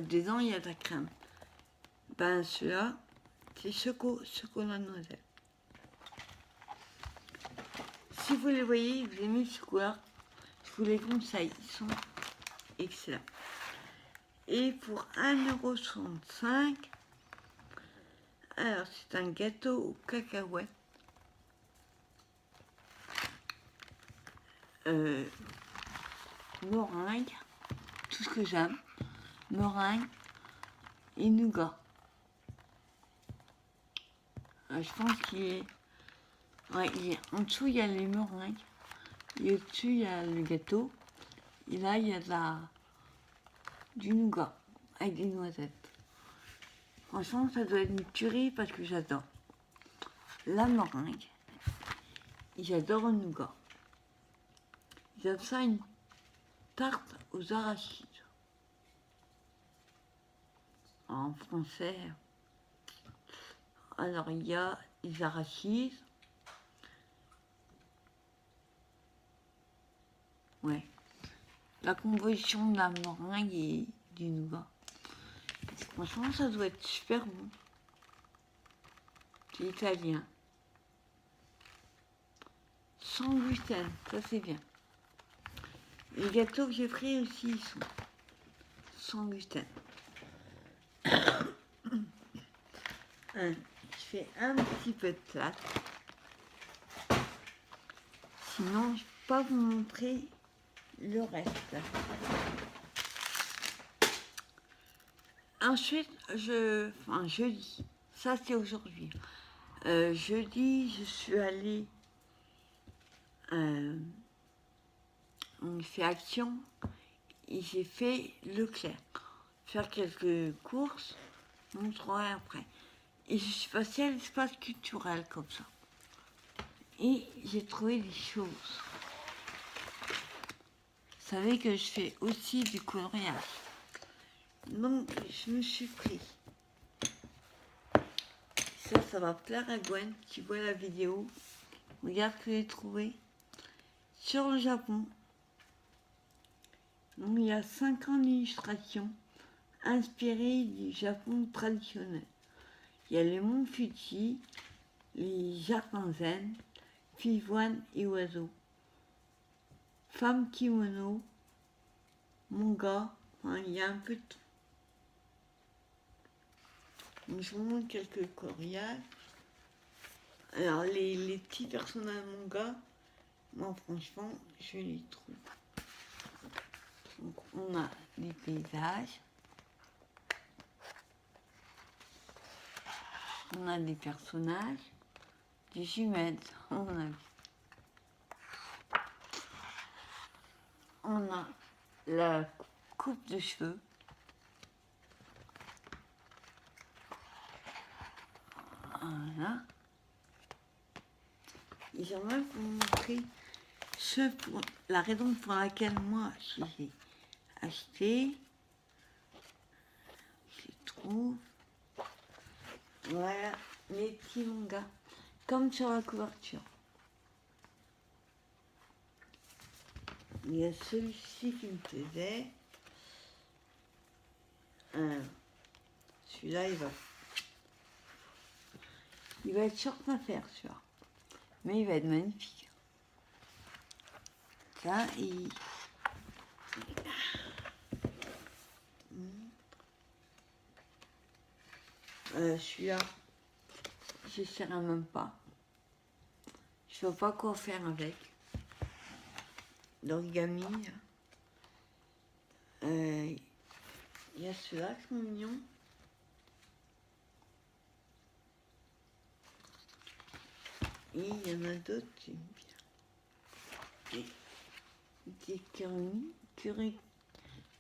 dedans, il y a de la crème. Ben, ceux-là, c'est chocolat noisette. Si vous les voyez, vous aimez ce chocolat, je vous les conseille. Ils sont excellents. Et pour 1,65 €, alors c'est un gâteau aux cacahuètes. Meringue, tout ce que j'aime. Meringue et nougat. Je pense qu'il est... Ouais, en dessous, il y a les meringues. Et au-dessus, il y a le gâteau. Et là, il y a du nougat avec des noisettes. Franchement, ça doit être une tuerie parce que j'adore la meringue. Et j'adore le nougat. J'aime ça une tarte aux arachides. En français, alors il y a les arachides. Ouais. La composition de la meringue et du nougat. Franchement, ça doit être super bon. C'est italien. Sans gluten, ça c'est bien. Les gâteaux que j'ai pris aussi, ils sont sans gluten. Je fais un petit peu de plate. Sinon, je ne peux pas vous montrer le reste. Ensuite, jeudi, ça c'est aujourd'hui. Jeudi, je suis allée, on fait Action et j'ai fait Leclerc. Faire quelques courses, je vous montrerai après. Et je suis passée à l'espace culturel comme ça. Et j'ai trouvé des choses. Vous savez que je fais aussi du coloriage. Donc, je me suis pris. Ça va plaire à Gwen qui voit la vidéo. Regarde ce que j'ai trouvé. Sur le Japon. Donc, il y a 5 ans d'illustration inspirées du Japon traditionnel. Il y a les monts Fuji, les jardins zen, pivoines et oiseaux, femmes kimono, manga, enfin, il y a un peu de tout. Donc, je vous montre quelques coriaces. Alors les petits personnages manga, moi franchement, je les trouve. Donc on a des paysages. On a des personnages, des jumelles, on a vu. On a la coupe de cheveux. Voilà. Et j'aimerais vous montrer la raison pour laquelle moi j'ai acheté. Je trouve. Voilà, mes petits mangas, comme sur la couverture. Il y a celui-ci qui me plaisait. Celui-là, il va Il va être short affaire, celui-là. Mais il va être magnifique. Ça, il... celui-là, je ne sais même pas. Je ne sais pas quoi faire avec. L'origami. Il y a ceux-là qui sont mignons. Et il y en a d'autres qui aiment bien. Des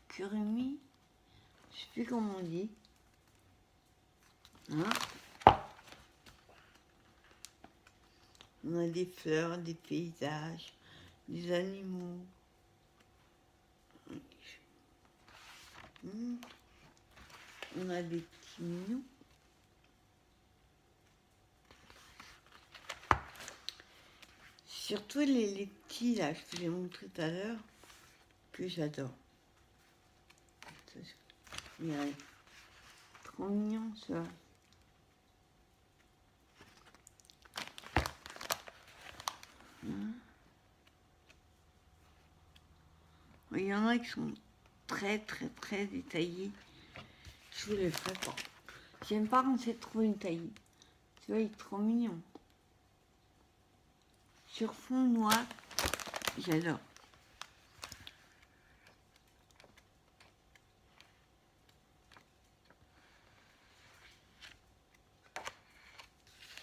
kurumi, je sais plus comment on dit. Hein? On a des fleurs, des paysages, des animaux. On a des petits mignons. Surtout les petits là, je vous ai montré tout à l'heure, que j'adore. Il y a trop mignon ça. Il y en a qui sont très détaillés. Je vous les ferai pas. J'aime pas quand c'est trop détaillé. Tu vois, il est trop mignon. Sur fond noir, j'adore.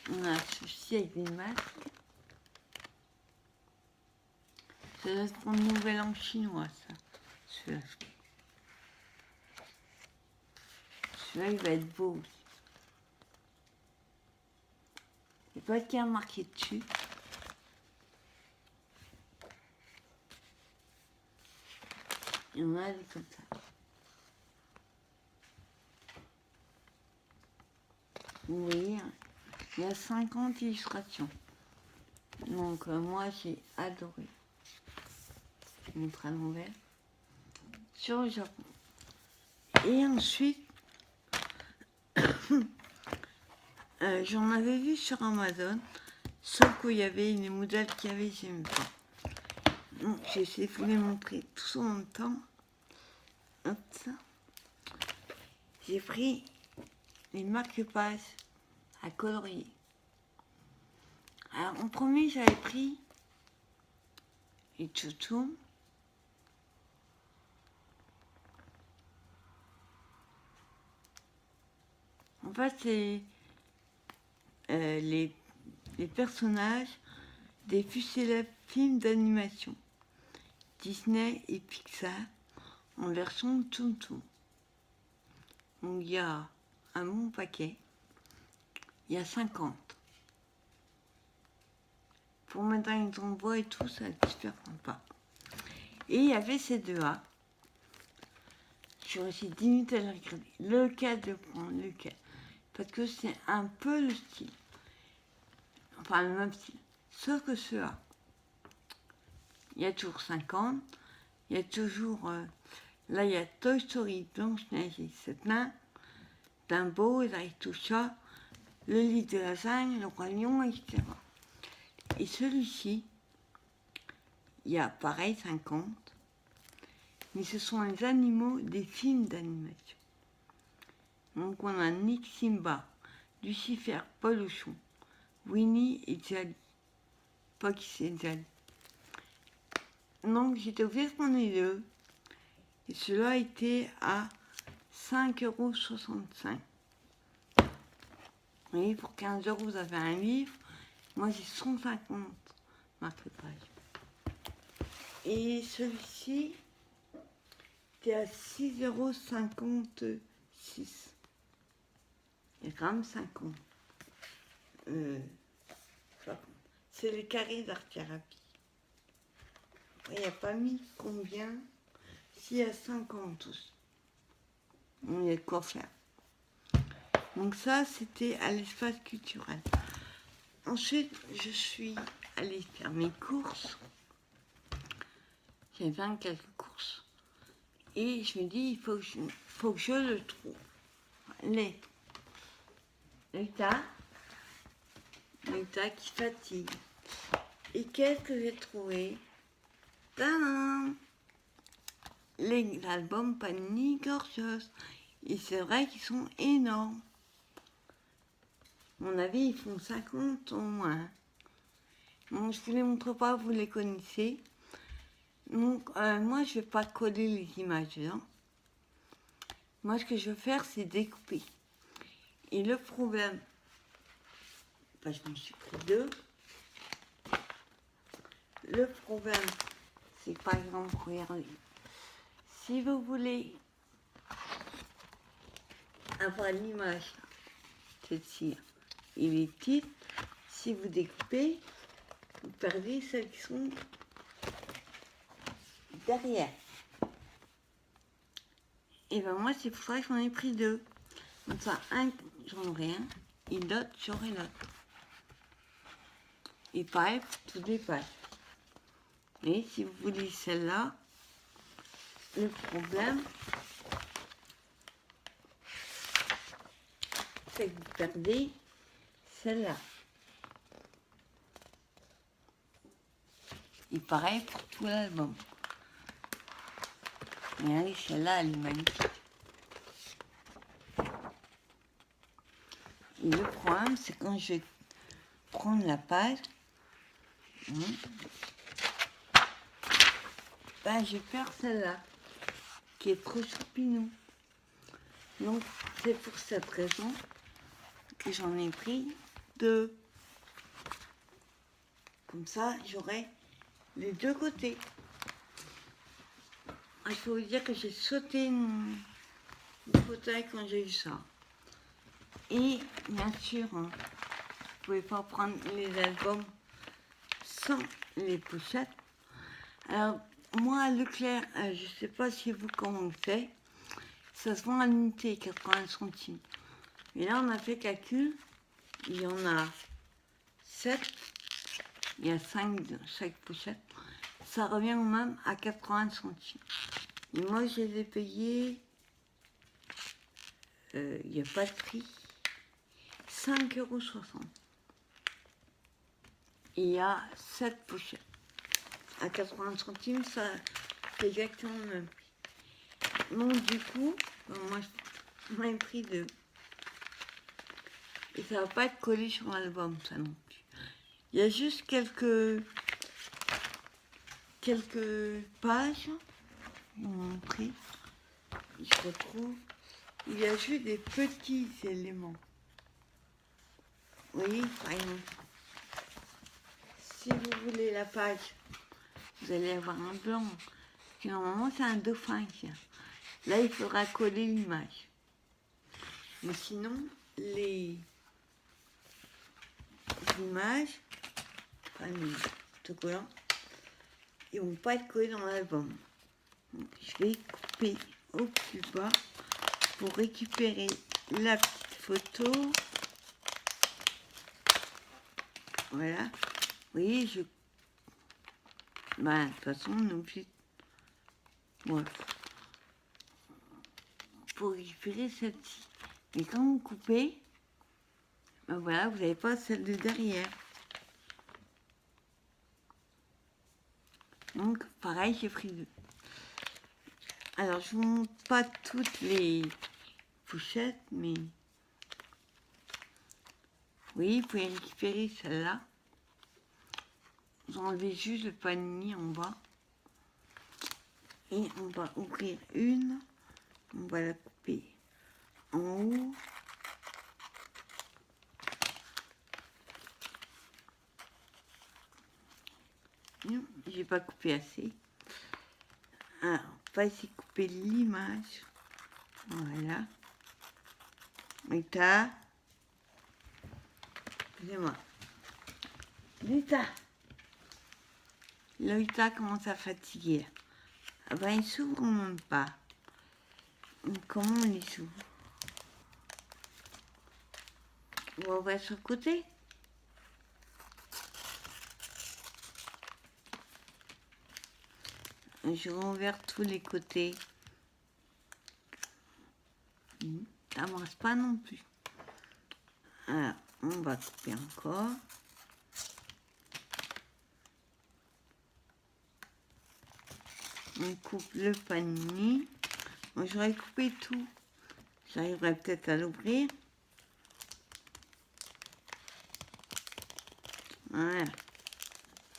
On a ceci avec des masques. Ça doit être pour le nouvel an chinois, ça. Celui-là. Celui-là, il va être beau aussi. Il n'y a pas de cas marqué dessus. Il y en a des comme ça. Vous voyez, il y a 50 illustrations. Donc moi j'ai adoré. Je vous montre à l'envers. Sur le Japon. Et ensuite, j'en avais vu sur Amazon, sauf qu'il y avait les modèles qu'il y avait, j'aime pas. Donc j'ai essayé de vous les montrer tous en même temps. Hop, ça. J'ai pris les marque-pages à colorier. Alors en premier j'avais pris les chouchous. En fait c'est les personnages des plus célèbres films d'animation Disney et Pixar en version Toon-Toon. Donc il y a un bon paquet, il y a 50. Pour mettre dans les endroits et tout, ça va super sympa. Et il y avait ces deux-là. J'ai aussi 10 minutes à les regarder. Lequel de prendre, lequel. Parce que c'est un peu le style. Enfin, le même style. Sauf que ceux-là, il y a toujours 50. Il y a toujours... là, il y a Toy Story, Blanche-Neige et 7 nains, Dumbo, et tout ça, le lit de la jungle, le roi lion, etc. Et celui-ci, il y a pareil 50, mais ce sont les animaux des films d'animation. Donc on a Nick Simba, Lucifer, Polochon, Winnie et Jali. Pas qui c'est Jali. Donc j'étais obligée de prendre les deux. Et cela était à 5,65 €. Vous voyez, pour 15 € vous avez un livre. Moi j'ai 150 marque-pages. Et celui-ci était à 6,56 €. Il y a quand même 50. C'est le carré d'art-thérapie. Il n'y a pas mis combien. S'il y a 50 aussi. On y a de quoi faire. Donc ça, c'était à l'espace culturel. Ensuite, je suis allée faire mes courses. J'ai fait quelques courses. Et je me dis, il faut que je le trouve. L'état. Rita qui fatigue. Et qu'est-ce que j'ai trouvé? Tadam! L'album Panini Gorgeous. Et c'est vrai qu'ils sont énormes. À mon avis, ils font 50 au moins. Donc, je vous les montre pas, vous les connaissez. Donc, moi, je vais pas coller les images dedans. Moi, ce que je veux faire, c'est découper. Et le problème, je m'en suis pris deux. Le problème, c'est par exemple, regardez, si vous voulez avoir l'image, celle-ci, il est petite, si vous découpez, vous perdez celles qui sont derrière. Et ben moi, c'est pour ça que j'en ai pris deux. Comme ça, un, j'en aurai un, et l'autre, j'aurai l'autre. Et pareil pour toutes les pages. Mais si vous voulez celle-là, le problème, c'est que vous perdez celle-là. Et pareil pour tout l'album. Regardez, celle-là, elle est magnifique. Et le problème, c'est quand je vais prendre la page, je perds celle-là, qui est trop choupinou. Donc, c'est pour cette raison que j'en ai pris deux. Comme ça, j'aurai les deux côtés. Il faut vous dire que j'ai sauté mon fauteuil quand j'ai vu ça. Et bien sûr, vous ne pouvez pas prendre les albums sans les pochettes. Alors, moi, à Leclerc, je ne sais pas si vous comment on fait, ça se vend à l'unité, 80 centimes. Mais là, on a fait calcul, il y en a 7, il y a 5 dans chaque pochette. Ça revient au même à 80 centimes. Et moi, je les ai payés, il n'y a pas de prix, 5,60 €. Et il y a 7 pochettes. À 80 centimes, ça fait exactement le même prix. Donc du coup, moi j'en ai pris deux. Et ça va pas être collé sur l'album, ça non plus. Il y a juste quelques pages, ils m'ont pris, je retrouve. Il y a juste des petits éléments. Vous voyez, par exemple, si vous voulez la page, vous allez avoir un blanc. Normalement, c'est un dauphin. Là, il faudra coller l'image. Mais sinon, les images, enfin les autocollants, ils vont pas être collés dans l'album. Donc, je vais couper au plus bas pour récupérer la petite photo. Voilà. Vous voyez, de toute façon, on est obligé. Bref. Pour récupérer celle-ci. Mais quand vous coupez, voilà, vous n'avez pas celle de derrière. Donc, pareil, j'ai pris deux. Alors, je vous montre pas toutes les pochettes, mais oui, vous pouvez récupérer celle-là. Vous enlevez juste le panini en bas. Et on va ouvrir une. On va la couper en haut. Non, j'ai pas coupé assez. Alors, on va essayer de couper l'image. Voilà. Rita. Excusez-moi. Rita. Rita commence à fatiguer. Ah ben, il s'ouvre même pas. Comment on les s'ouvre? On va sur le côté. Je renverse tous les côtés. Ça ne marche pas non plus. Alors, On va couper encore. On coupe le panini. Bon, j'aurais coupé tout. J'arriverai peut-être à l'ouvrir. Voilà.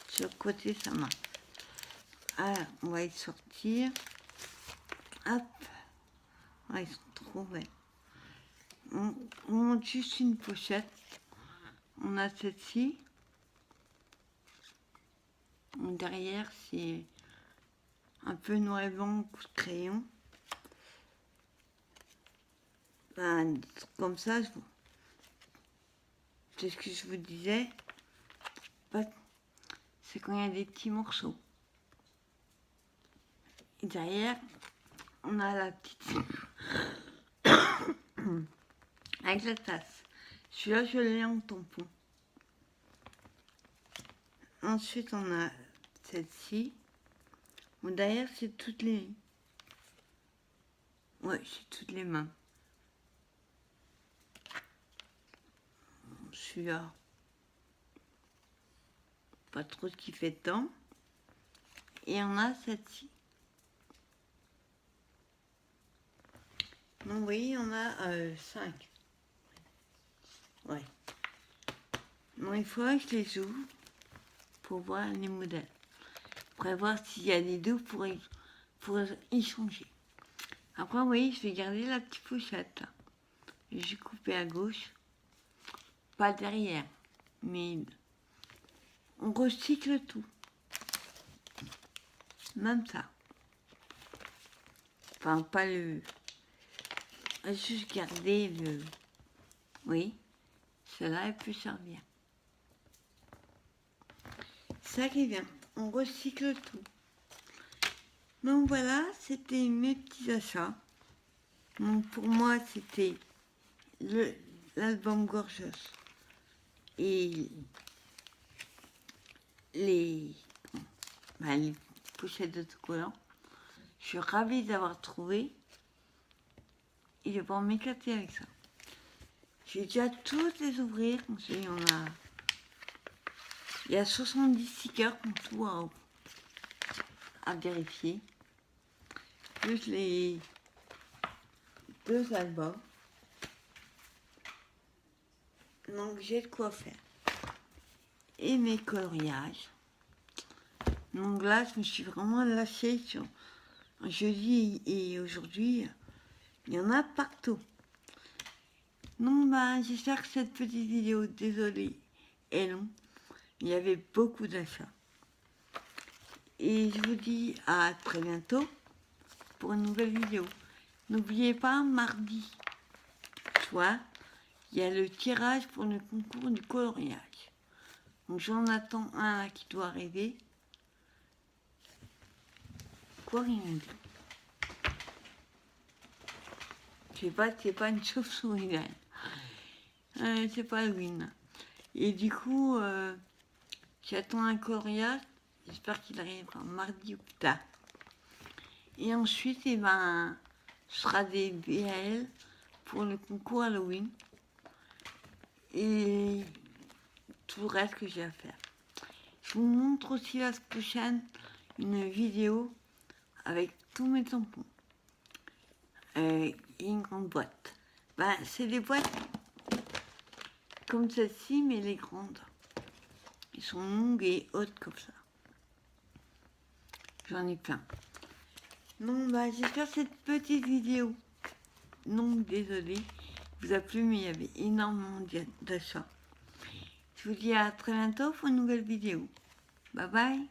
Sur le côté, ça marche. Alors, on va y sortir. Hop. Ah, ils sont trop belles. On monte juste une pochette. On a celle-ci. Derrière, c'est un peu noir et blanc, coup de crayon. Ben, comme ça, c'est ce que je vous disais. C'est quand il y a des petits morceaux. Et derrière, on a la petite avec la tasse. Celui-là, je l'ai en tampon. Ensuite, on a celle-ci. Bon, derrière, c'est toutes les... Ouais, c'est toutes les mains. Celui-là, pas trop ce qui fait dedans. Et on a celle-ci. Donc, vous voyez, on a 5. Ouais. Bon, il faudra que je les ouvre pour voir les modèles. Pour voir s'il y a des deux pour y changer. Après, vous voyez, je vais garder la petite pochette. Là. J'ai coupé à gauche. Pas derrière, mais on recycle tout. Même ça. Enfin, pas le... Juste garder le... Oui, celle-là, elle peut servir. Ça qui est bien, on recycle tout. Donc voilà, c'était mes petits achats. Donc pour moi, c'était l'album Gorgeous et les pochettes d'autocollants. Je suis ravie d'avoir trouvé et de pouvoir m'éclater avec ça. J'ai déjà toutes les ouvrir. Il y a 70 stickers comme tout à vérifier. Plus les 2 albums. Donc j'ai de quoi faire. Et mes coloriages. Donc là, je me suis vraiment lâchée sur jeudi et aujourd'hui. Il y en a partout. Donc j'espère que cette petite vidéo, désolée, est longue. Il y avait beaucoup d'achats. Et je vous dis à très bientôt pour une nouvelle vidéo. N'oubliez pas, mardi soir, il y a le tirage pour le concours du coloriage. Donc j'en attends un là qui doit arriver. Quoi, rien dit. Je sais pas, c'est pas une chauve-souris là. C'est pas Halloween. Et du coup, j'attends un coloriage. J'espère qu'il arrivera mardi ou plus tard. Et ensuite, ce sera des BL pour le concours Halloween. Et tout le reste que j'ai à faire. Je vous montre aussi la semaine prochaine une vidéo avec tous mes tampons. Et une grande boîte. C'est des boîtes comme celle-ci, mais les grandes. Ils sont longues et hautes comme ça. J'en ai plein. Non, j'espère que cette petite vidéo, non, désolé, vous a plu, mais il y avait énormément d'achats. Je vous dis à très bientôt pour une nouvelle vidéo. Bye bye.